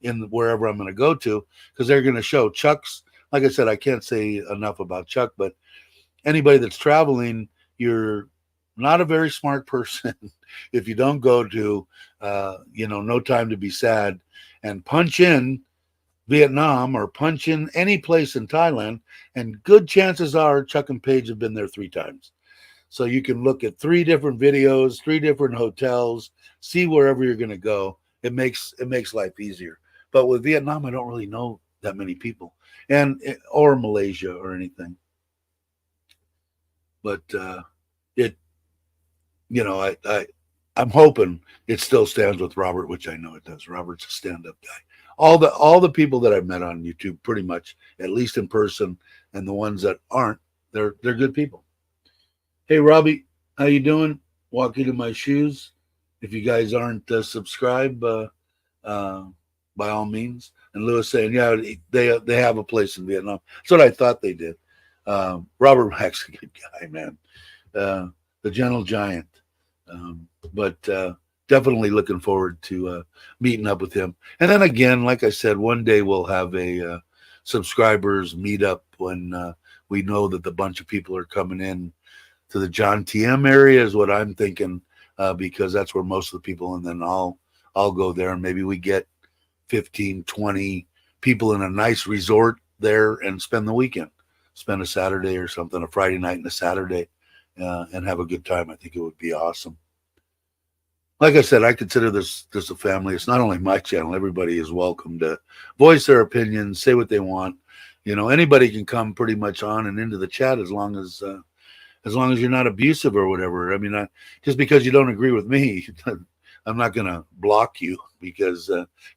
in wherever I'm going to go to, because they're going to show Chuck's. Like I said, I can't say enough about Chuck, but anybody that's traveling, you're not a very smart person if you don't go to, No Time to Be Sad and punch in Vietnam or punch in any place in Thailand, and good chances are Chuck and Paige have been there 3 times. So you can look at 3 different videos, 3 different hotels, see wherever you're going to go. It makes life easier. But with Vietnam, I don't really know that many people, or Malaysia or anything. But I'm hoping it still stands with Robert, which I know it does. Robert's a stand-up guy. All the people that I've met on YouTube, pretty much, at least in person, and the ones that aren't, they're good people. Hey, Robbie, how you doing? Walking in my shoes. If you guys aren't subscribed, by all means. And Lewis saying, yeah, they have a place in Vietnam. That's what I thought they did. Robert Mack's a good guy, man. The gentle giant. But definitely looking forward to meeting up with him. And then again, like I said, one day we'll have a subscribers meetup when we know that the bunch of people are coming in to the John TM area is what I'm thinking, because that's where most of the people, and then I'll go there, and maybe we get 15, 20 people in a nice resort there and spend the weekend, spend a Saturday or something, a Friday night and a Saturday, and have a good time. I think it would be awesome. Like I said, I consider this a family. It's not only my channel. Everybody is welcome to voice their opinions, say what they want. Anybody can come pretty much on and into the chat as long as you're not abusive or whatever. I mean, just because you don't agree with me, I'm not going to block you because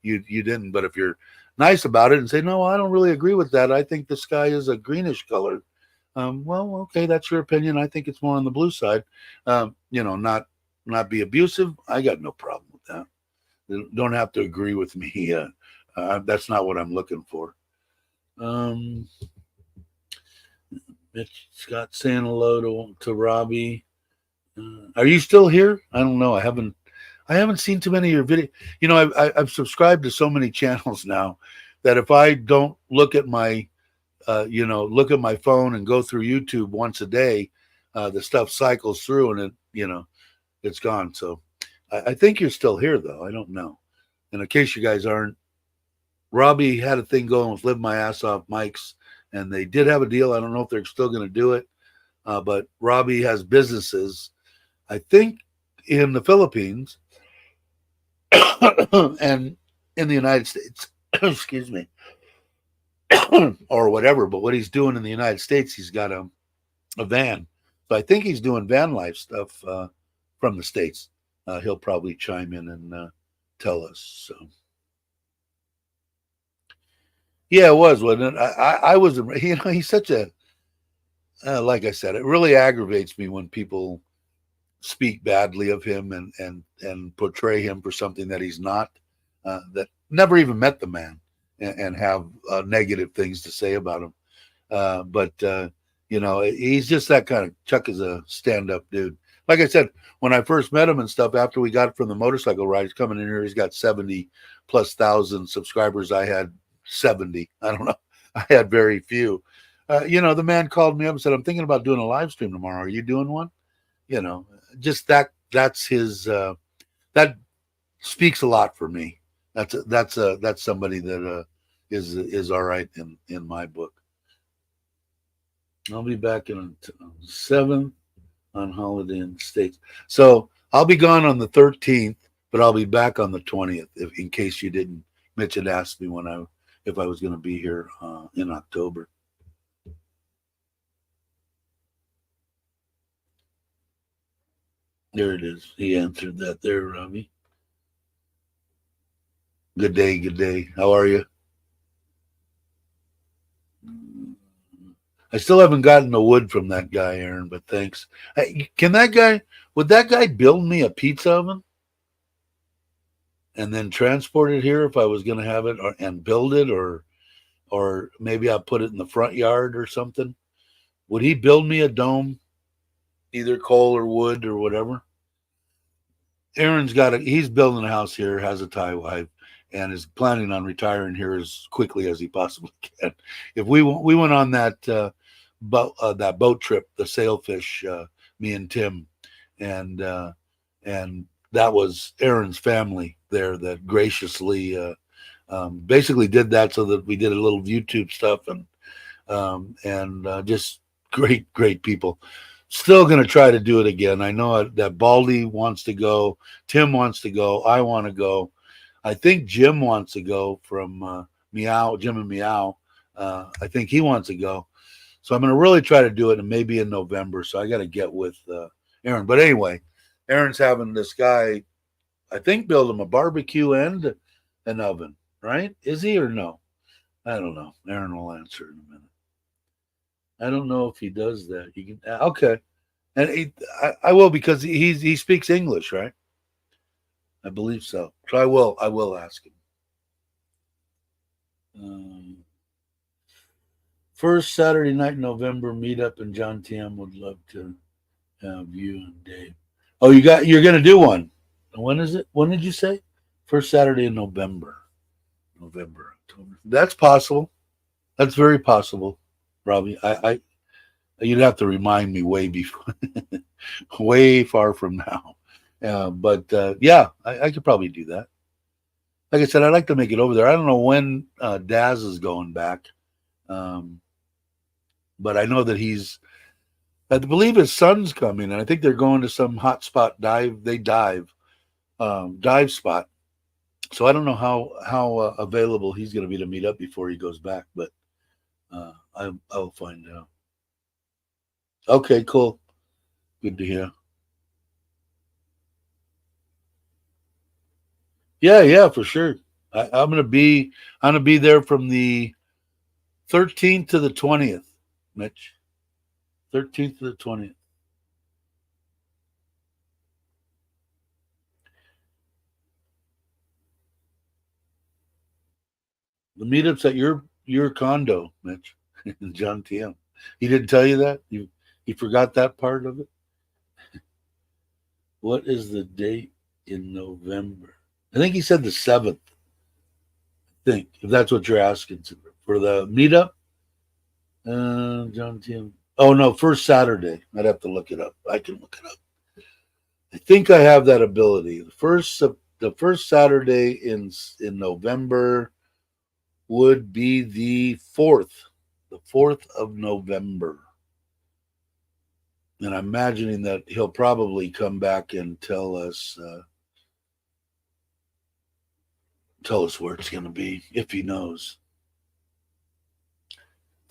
you didn't. But if you're nice about it and say, no, I don't really agree with that. I think the sky is a greenish color. Well, okay, that's your opinion. I think it's more on the blue side. Not be abusive. I got no problem with that. You don't have to agree with me. That's not what I'm looking for. Mitch Scott saying hello to Robbie. Are you still here? I don't know. I haven't seen too many of your videos. I've subscribed to so many channels now that if I don't look at my phone and go through YouTube once a day, the stuff cycles through and it's gone. So I think you're still here though. I don't know. And in case you guys aren't, Robbie had a thing going with Live My Ass Off Mics, and they did have a deal. I don't know if they're still going to do it, but Robbie has businesses, I think, in the Philippines and in the United States. Excuse me. Or whatever. But what he's doing in the United States, he's got a van. So I think he's doing van life stuff from the States. He'll probably chime in and tell us. So. Yeah, it was, wasn't it? I was, he's such a, like I said, it really aggravates me when people speak badly of him and portray him for something that he's not, that never even met the man and have negative things to say about him. But he's just that kind of. Chuck is a stand-up dude. Like I said, when I first met him and stuff, after we got from the motorcycle ride, he's coming in here, he's got 70,000+ subscribers. I had 70. I don't know. I had very few. The man called me up and said, I'm thinking about doing a live stream tomorrow. Are you doing one? Just that's his, that speaks a lot for me. That's somebody that is all right in my book. I'll be back in 7th on holiday in the States. So I'll be gone on the 13th, but I'll be back on the 20th, in case you didn't. Mitch had asked me if I was going to be here in October. There it is. He answered that there, Robbie. Good day, good day. How are you? I still haven't gotten the wood from that guy, Aaron, but thanks. Hey, would that guy build me a pizza oven? and then transport it here if I was going to have it, and build it, or maybe I'll put it in the front yard or something. Would he build me a dome, either coal or wood or whatever? Aaron's he's building a house here, has a Thai wife, and is planning on retiring here as quickly as he possibly can. If we went on that boat trip, the sailfish, me and Tim, and that was Aaron's family there that graciously basically did that so that we did a little YouTube stuff, and just great people. Still going to try to do it again. I know that Baldy wants to go, Tim wants to go, I want to go. I think Jim wants to go from Meow, Jim and Meow. I think he wants to go. So I'm going to really try to do it, and maybe in November. So I got to get with Aaron. But anyway, Aaron's having this guy, I think, build him a barbecue and an oven, right? Is he or no? I don't know. Aaron will answer in a minute. I don't know if he does that. You can, okay, and I will, because he speaks English, right? I believe so. So I will ask him. First Saturday night in November meetup, and John TM would love to have you and Dave. Oh, you're going to do one. When is it? When did you say? First Saturday in November. November, October. That's possible. That's very possible, Robbie. You'd have to remind me way before, way far from now. But yeah, I could probably do that. Like I said, I'd like to make it over there. I don't know when Daz is going back, but I know that I believe his son's coming, and I think they're going to some hot spot dive. They dive spot. So I don't know how available he's going to be to meet up before he goes back, but I'll find out. Okay, cool. Good to hear. Yeah, for sure. I'm gonna be there from the 13th to the 20th, Mitch. 13th to the 20th. The meetup's at your condo, Mitch. John TM. He didn't tell you that? You forgot that part of it? What is the date in November? I think he said the 7th. I think, if that's what you're asking for the meetup. John TM. Oh no, first Saturday. I'd have to look it up. I can look it up. I think I have that ability. The first Saturday in November would be the 4th. The 4th of November. And I'm imagining that he'll probably come back and tell us where it's going to be, if he knows.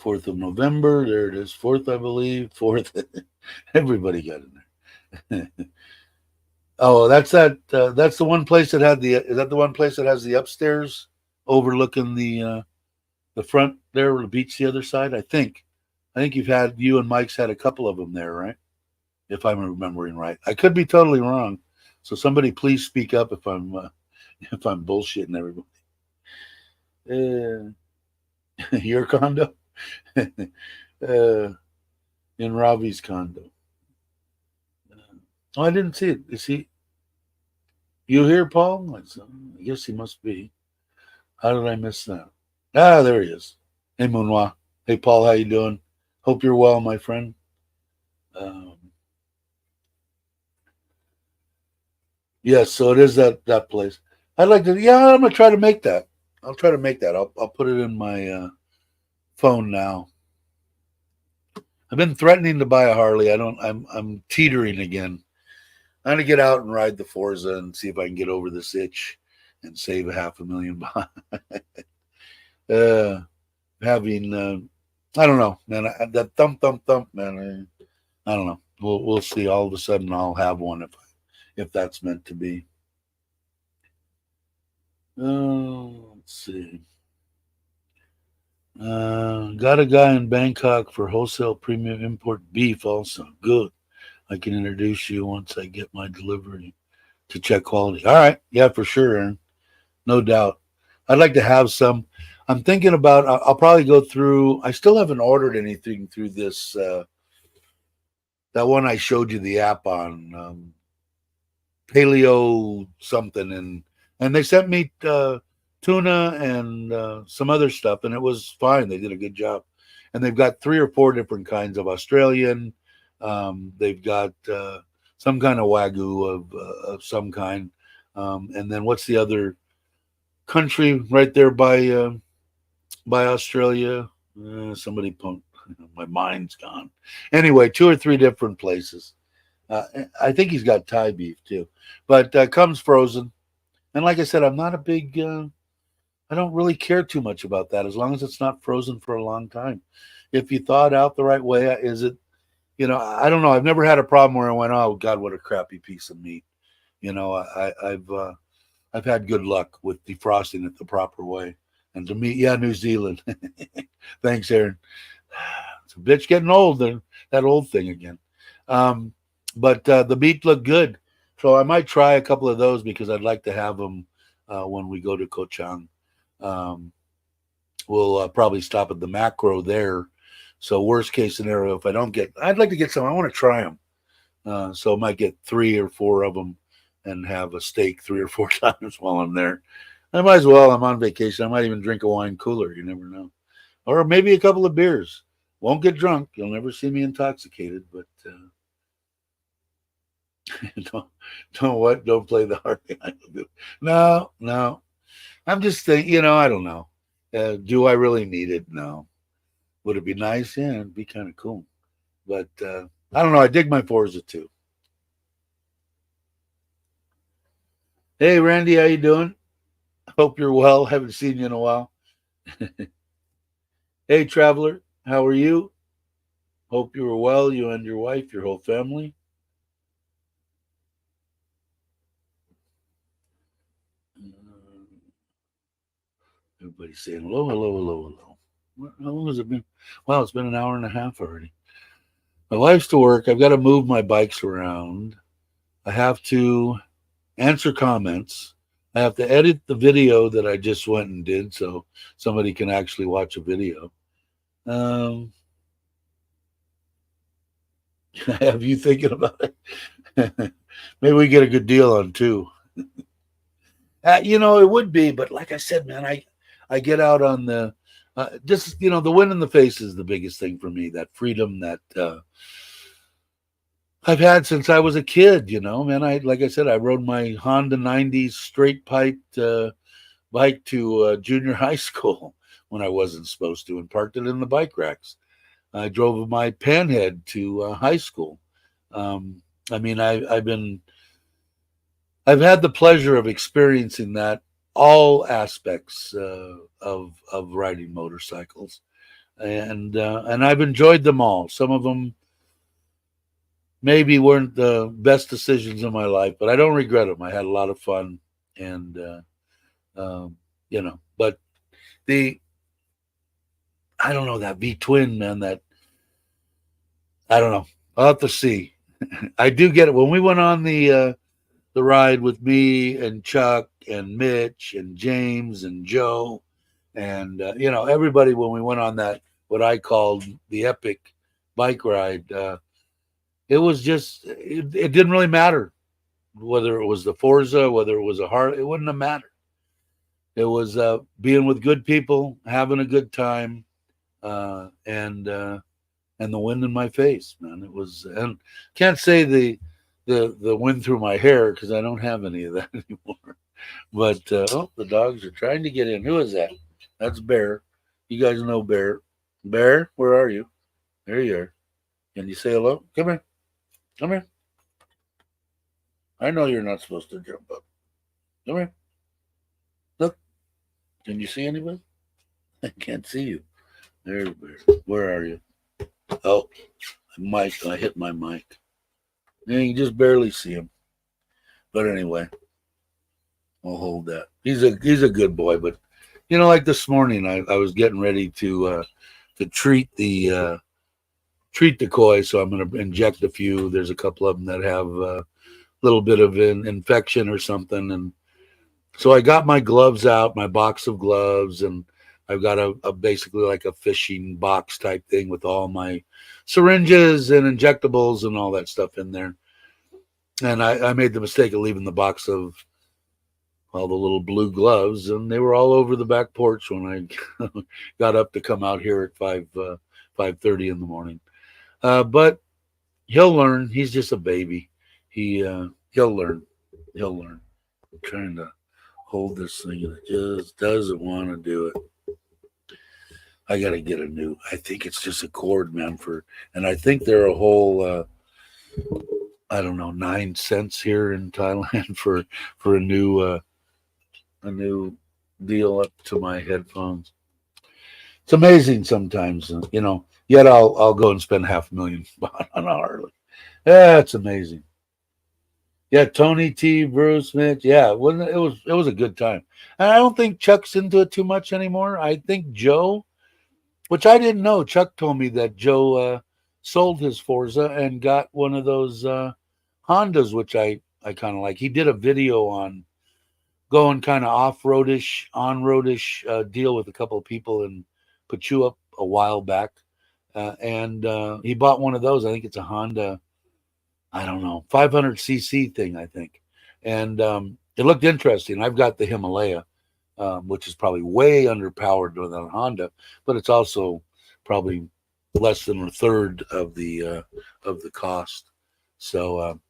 4th of November. There it is. 4th, I believe. 4th. Everybody got in there. Oh, that's that. That's the one place that had the. Is that the one place that has the upstairs overlooking the front there, the beach, the other side? I think you and Mike's had a couple of them there, right? If I'm remembering right. I could be totally wrong. So somebody please speak up if I'm bullshitting everybody. Your condo? In Robbie's condo. Oh, I didn't see it. Is he? You here, Paul? I guess he must be. How did I miss that? Ah, there he is. Hey, Moonwa. Hey, Paul. How you doing? Hope you're well, my friend. Yes, so it is that place. I'd like to. Yeah, I'm gonna try to make that. I'll try to make that. I'll put it in my phone now. I've been threatening to buy a Harley. I'm teetering again. I'm gonna get out and ride the Forza and see if I can get over this itch and save $500,000. Having I don't know, man. That thump, man. I don't know. We'll see. All of a sudden, I'll have one if that's meant to be. Let's see. Got a guy in Bangkok for wholesale premium import beef. Also good. I can introduce you once I get my delivery to check quality. All right, yeah, for sure, Aaron. no doubt. I'd like to have some. I'm thinking about. I'll probably go through. I still haven't ordered anything through this. That one I showed you the app on, paleo something, and they sent me tuna and some other stuff, and it was fine. They did a good job, and they've got 3 or 4 different kinds of Australian. They've got some kind of wagyu of some kind, and then what's the other country right there by Australia? Somebody put my mind's gone. Anyway, 2 or 3 different places. I think he's got Thai beef too, but comes frozen. And like I said, I'm not a big. I don't really care too much about that as long as it's not frozen for a long time. If you thaw it out the right way, is it? I don't know. I've never had a problem where I went, oh God, what a crappy piece of meat. I've had good luck with defrosting it the proper way. And to me, yeah, New Zealand. Thanks, Aaron. It's a bitch getting old. That old thing again. But the meat looked good, so I might try a couple of those because I'd like to have them when we go to Koh Chang. We'll probably stop at the macro there. So worst case scenario, if I don't get, I'd like to get some. I want to try them. So I might get 3 or 4 of them and have a steak 3 or 4 times while I'm there. I might as well. I'm on vacation. I might even drink a wine cooler. You never know. Or maybe a couple of beers. Won't get drunk. You'll never see me intoxicated, but don't play the hard thing. No. I'm just thinking, I don't know. Do I really need it? No. Would it be nice? Yeah, it'd be kind of cool. But I don't know. I dig my Forza too. Hey, Randy, how you doing? Hope you're well. Haven't seen you in a while. Hey, traveler, how are you? Hope you are well, you and your wife, your whole family. Everybody's saying hello, hello, hello, hello. How long has it been? Wow, it's been an hour and a half already. My wife's to work. I've got to move my bikes around. I have to answer comments. I have to edit the video that I just went and did so somebody can actually watch a video. Have you thinking about it? Maybe we get a good deal on 2. It would be, but like I said, man, I get out on the just the wind in the face is the biggest thing for me. That freedom that I've had since I was a kid. Man, like I said, I rode my Honda 90s straight piped bike to junior high school when I wasn't supposed to, and parked it in the bike racks. I drove my Panhead to high school. I mean, I've had the pleasure of experiencing that all aspects of riding motorcycles, and I've enjoyed them all. Some of them maybe weren't the best decisions in my life, but I don't regret them. I had a lot of fun, and but I don't know, that V twin, man. That I don't know. I'll have to see. I do get it when we went on the ride with me and Chuck and Mitch and James and Joe and everybody, when we went on that what I called the epic bike ride. It was just it didn't really matter whether it was the Forza, whether it was a Harley. It wouldn't have mattered. It was being with good people, having a good time, and the wind in my face, man. It was, and can't say the wind through my hair because I don't have any of that anymore. But the dogs are trying to get in. Who is that? That's Bear. You guys know Bear. Bear, where are you? There you are. Can you say hello? Come here. Come here. I know you're not supposed to jump up. Come here. Look. Can you see anybody? I can't see you. There's Bear. Where are you? Oh, mic. I hit my mic. Yeah, you can just barely see him. But anyway, I'll hold that. He's a good boy, but like this morning, I was getting ready to treat the koi, so I'm going to inject a few. There's a couple of them that have a little bit of an infection or something, and So I got my gloves out, my box of gloves, and I've got a basically like a fishing box type thing with all my syringes and injectables and all that stuff in there. And I made the mistake of leaving the box of all the little blue gloves, and they were all over the back porch when I got up to come out here at 5:30 in the morning. But he'll learn. He's just a baby. He'll learn. He'll learn. I'm trying to hold this thing, and it just doesn't want to do it. I got to get a new. I think it's just a cord, man. And I think they're a whole. I don't know, 9 cents here in Thailand for a new deal up to my headphones. It's amazing sometimes, you know. Yet I'll go and spend $500,000 on a Harley. Yeah, it's amazing. Yeah, Tony T, Bruce, Mitch. Yeah, it was a good time. And I don't think Chuck's into it too much anymore. I think Joe, which I didn't know. Chuck told me that Joe sold his Forza and got one of those Hondas, which I kind of like. He did a video on going kind of off-roadish, on-roadish deal with a couple of people in Pachuca a while back. And he bought one of those. I think it's a Honda, I don't know, 500cc thing, I think. And it looked interesting. I've got the Himalaya, which is probably way underpowered than a Honda, but it's also probably less than a third of the cost. So,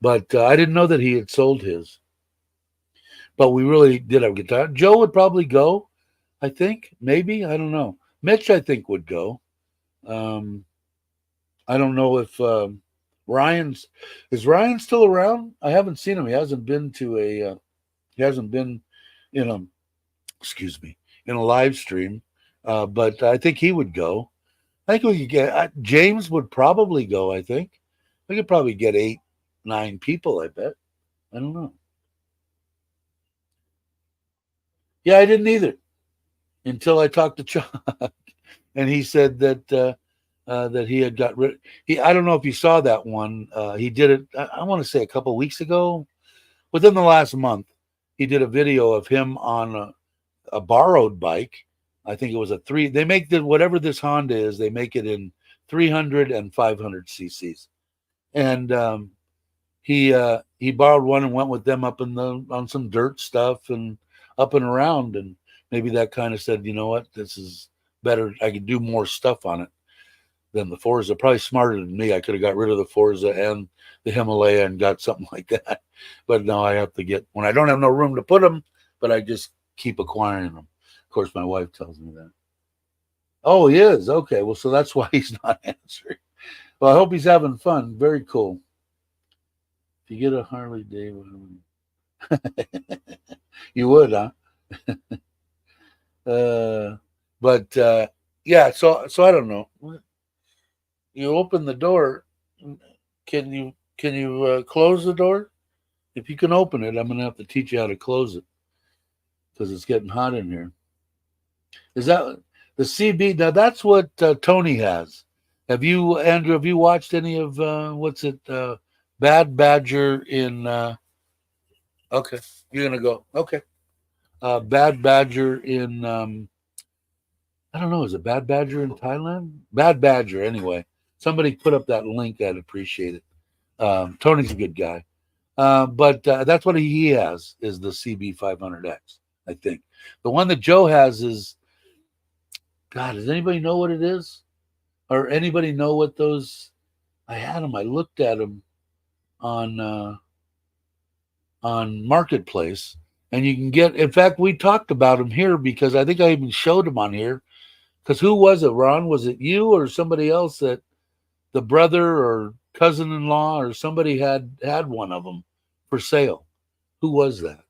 but I didn't know that he had sold his. But we really did have a good time. Joe would probably go, I think, maybe, I don't know. Mitch, I think, would go. I don't know if is Ryan still around? I haven't seen him. He hasn't been in a excuse me, in a live stream. But I think he would go. I think we could get James would probably go. I think we could probably get 8, 9 people. I bet. I don't know. Yeah, I didn't either until I talked to Chuck, and he said that that he had got rid. I don't know if you saw that one. He did it. I want to say a couple of weeks ago, within the last month. He did a video of him on a borrowed bike. I think it was a 3. They make whatever this Honda is. They make it in 300 and 500 cc's, and he borrowed one and went with them up on some dirt stuff and up and around, and maybe that kind of said, you know what, this is better. I could do more stuff on it than the Forza. Probably smarter than me. I could have got rid of the Forza and the Himalaya and got something like that. But now I have to get, when I don't have no room to put them, but I just keep acquiring them. Of course, my wife tells me that. Oh, he is? Okay. Well, so that's why he's not answering. Well, I hope he's having fun. Very cool. If you get a Harley Davidson, you would, huh? But yeah, so I don't know. You open the door. Can you close the door? If you can open it, I'm gonna have to teach you how to close it because it's getting hot in here. Is that the CB? Now that's what Tony has. Andrew? Have you watched any of what's it? Bad Badger in. Okay, you're gonna go. Okay, Bad Badger in. I don't know. Is it Bad Badger in Thailand? Bad Badger, anyway. Somebody put up that link. I'd appreciate it. Tony's a good guy. But that's what he has is the CB500X, I think. The one that Joe has is, God, does anybody know what it is? Or anybody know what those, I had them, I looked at them on Marketplace. And you can get, in fact, we talked about them here because I think I even showed them on here. Because who was it, Ron? Was it you or somebody else that the brother or cousin-in-law or somebody had one of them for sale? Who was that?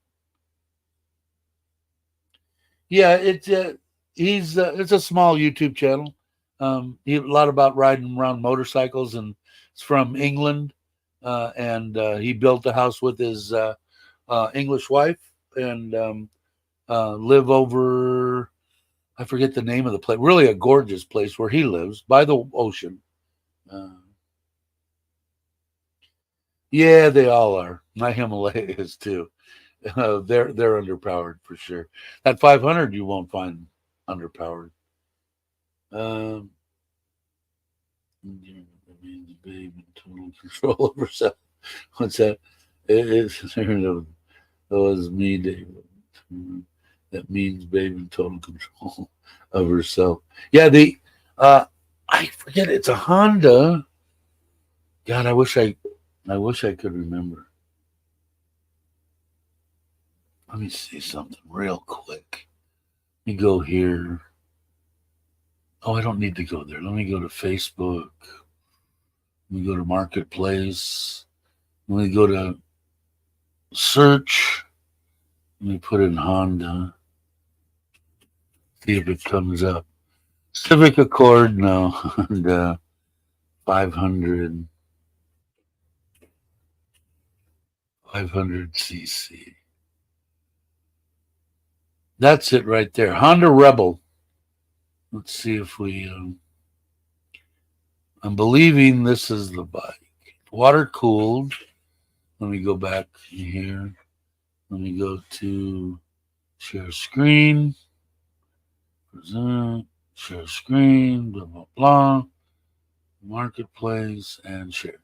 Yeah, it's a small YouTube channel. A lot about riding around motorcycles, and it's from England. And he built a house with his English wife and live over. I forget the name of the place. Really a gorgeous place where he lives by the ocean. Yeah, they all are. My Himalaya is too. they're underpowered for sure. That 500 you won't find underpowered. Um, babe in total control over self. What's that? It was me, David. That means babe in total control of herself. Yeah, I forget. It's a Honda. God, I wish I could remember. Let me see something real quick. Let me go here. Oh, I don't need to go there. Let me go to Facebook. Let me go to Marketplace. Let me go to search. Let me put in Honda. See if it comes up. Civic Accord, no. And 500 cc. That's it right there. Honda Rebel. Let's see if we. I'm believing this is the bike. Water cooled. Let me go back here. Let me go to share screen. Present. Share screen. Blah, blah, blah. Marketplace and share.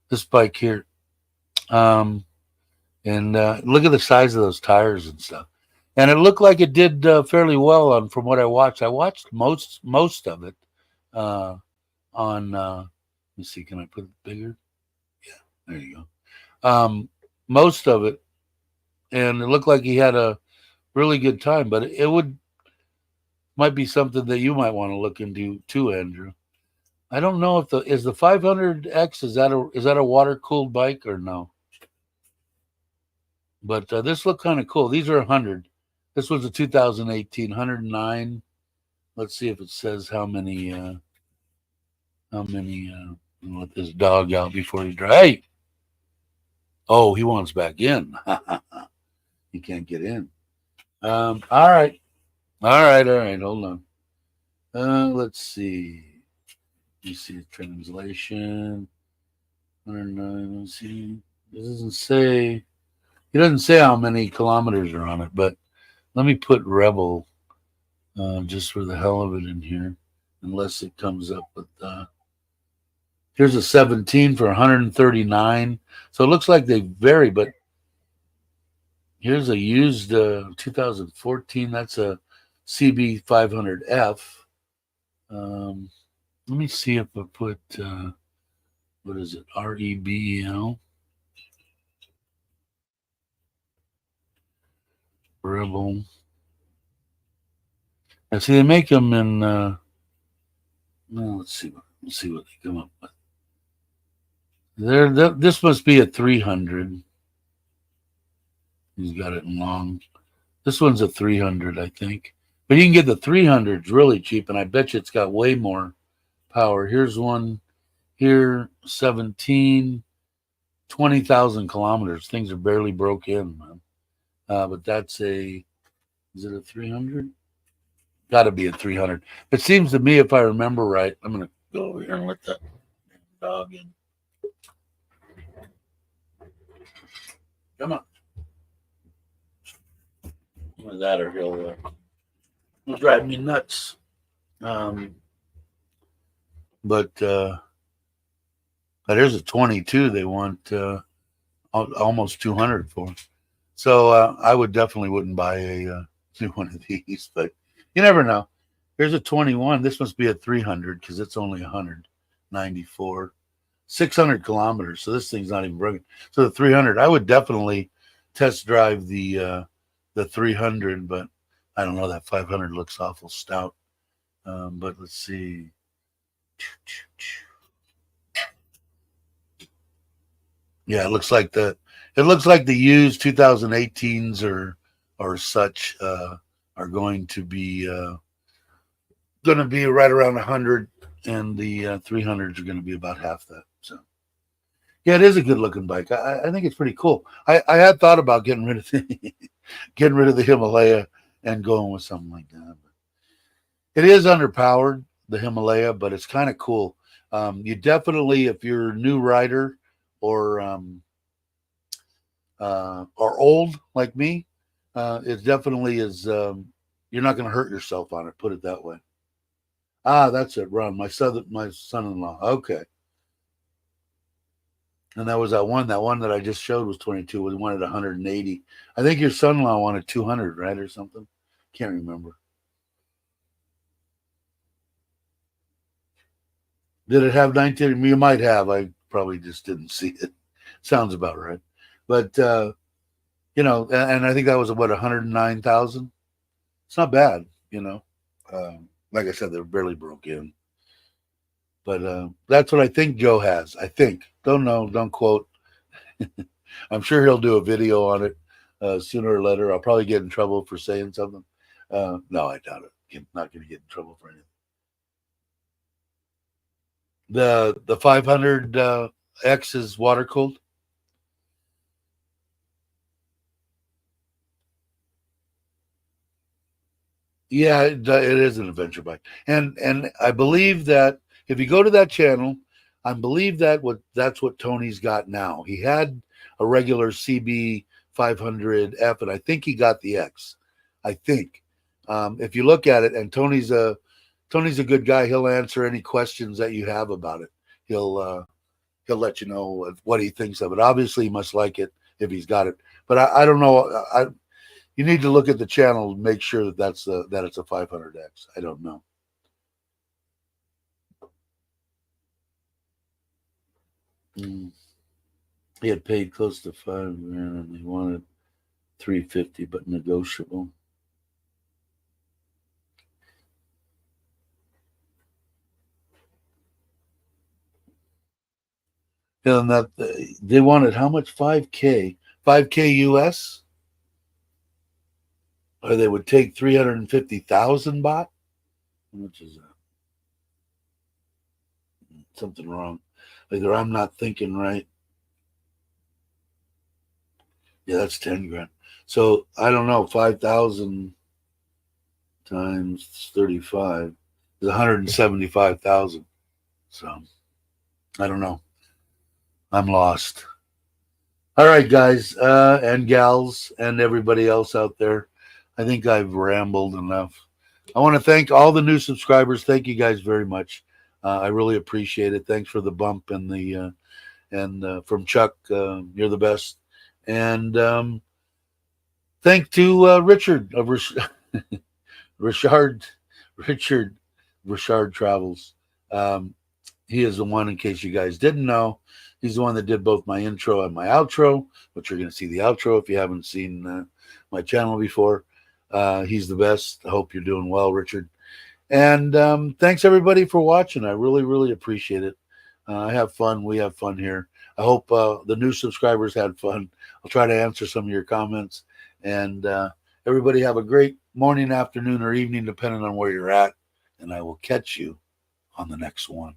This bike here. And look at the size of those tires and stuff. And it looked like it did fairly well on from what I watched. I watched most of it on. Let me see. Can I put it bigger? Yeah, there you go. Most of it, and it looked like he had a really good time. But it might be something that you might want to look into too, Andrew. I don't know if is the 500X is that a water cooled bike or no? But this looked kind of cool. These are 100. This was a 2018 109. Let's see if it says how many. Let this dog out before he drives. Hey! Oh, he wants back in. He can't get in. All right. Hold on. Let's see. You see translation. 109. Let's see. It doesn't say. It doesn't say how many kilometers are on it, but let me put Rebel just for the hell of it in here, unless it comes up with. Here's a 17 for 139. So it looks like they vary, but here's a used 2014. That's a CB 500F. Let me see if I put, what is it, REBEL? Rebel. I see they make them in, no, let's see what they come up with. This must be a 300. He's got it in long. This one's a 300, I think. But you can get the 300s really cheap, and I bet you it's got way more power. Here's one here, 17, 20,000 kilometers. Things are barely broke in, man. But that's is it a 300? Got to be a 300. It seems to me, if I remember right, I'm going to go over here and let that dog in. Come on. With that, or he'll drive me nuts. But there's a 22 they want almost 200 for. So I wouldn't buy a new one of these, but you never know. Here's a 21. This must be a 300 because it's only 194. 600 kilometers. So this thing's not even broken. So the 300, I would definitely test drive the 300, but I don't know. That 500 looks awful stout. But let's see. Yeah, it looks like the used 2018s or such are going to be right around 100, and the 300s are going to be about half that. So yeah, it is a good looking bike. I think it's pretty cool. I had thought about getting rid of the Himalaya and going with something like that. It is underpowered, the Himalaya, but it's kind of cool. You definitely, if you're a new rider or are old like me, it definitely is. You're not going to hurt yourself on it. Put it that way. Ah, that's it. Ron, my son-in-law. Okay. And that was that one. That one that I just showed was 22. We wanted 180. I think your son-in-law wanted 200, right, or something. Can't remember. Did it have 19? You might have. I probably just didn't see it. Sounds about right. But you know, and I think that was what 109,000. It's not bad, you know. Like I said, they're barely broke in. But that's what I think Joe has. I think. Don't know. Don't quote. I'm sure he'll do a video on it sooner or later. I'll probably get in trouble for saying something. No, I doubt it. I'm not going to get in trouble for anything. The 500 X is water cooled. Yeah, it is an adventure bike, and I believe that if you go to that channel, I believe that's what Tony's got now. He had a regular CB 500F, and I think he got the X. I think if you look at it, and Tony's a good guy. He'll answer any questions that you have about it. He'll let you know what he thinks of it. Obviously, he must like it if he's got it, but I don't know. You need to look at the channel and make sure that it's a 500X. I don't know. He had paid close to $5,000 and he wanted $350, but negotiable. And that they wanted how much? 5K US, or they would take 350,000 baht. How much is that? Something wrong. Either I'm not thinking right. Yeah, that's 10 grand. So I don't know. 5,000 times 35 is 175,000. So I don't know. I'm lost. All right, guys and gals and everybody else out there. I think I've rambled enough. I want to thank all the new subscribers. Thank you guys very much. I really appreciate it. Thanks for the bump and the from Chuck. You're the best. And thank to Richard of Richard Travels. He is the one, in case you guys didn't know, he's the one that did both my intro and my outro, which you're going to see the outro if you haven't seen my channel before. He's the best. I hope you're doing well, Richard. And thanks, everybody, for watching. I really, really appreciate it. I have fun. We have fun here. I hope the new subscribers had fun. I'll try to answer some of your comments. And everybody have a great morning, afternoon, or evening, depending on where you're at. And I will catch you on the next one.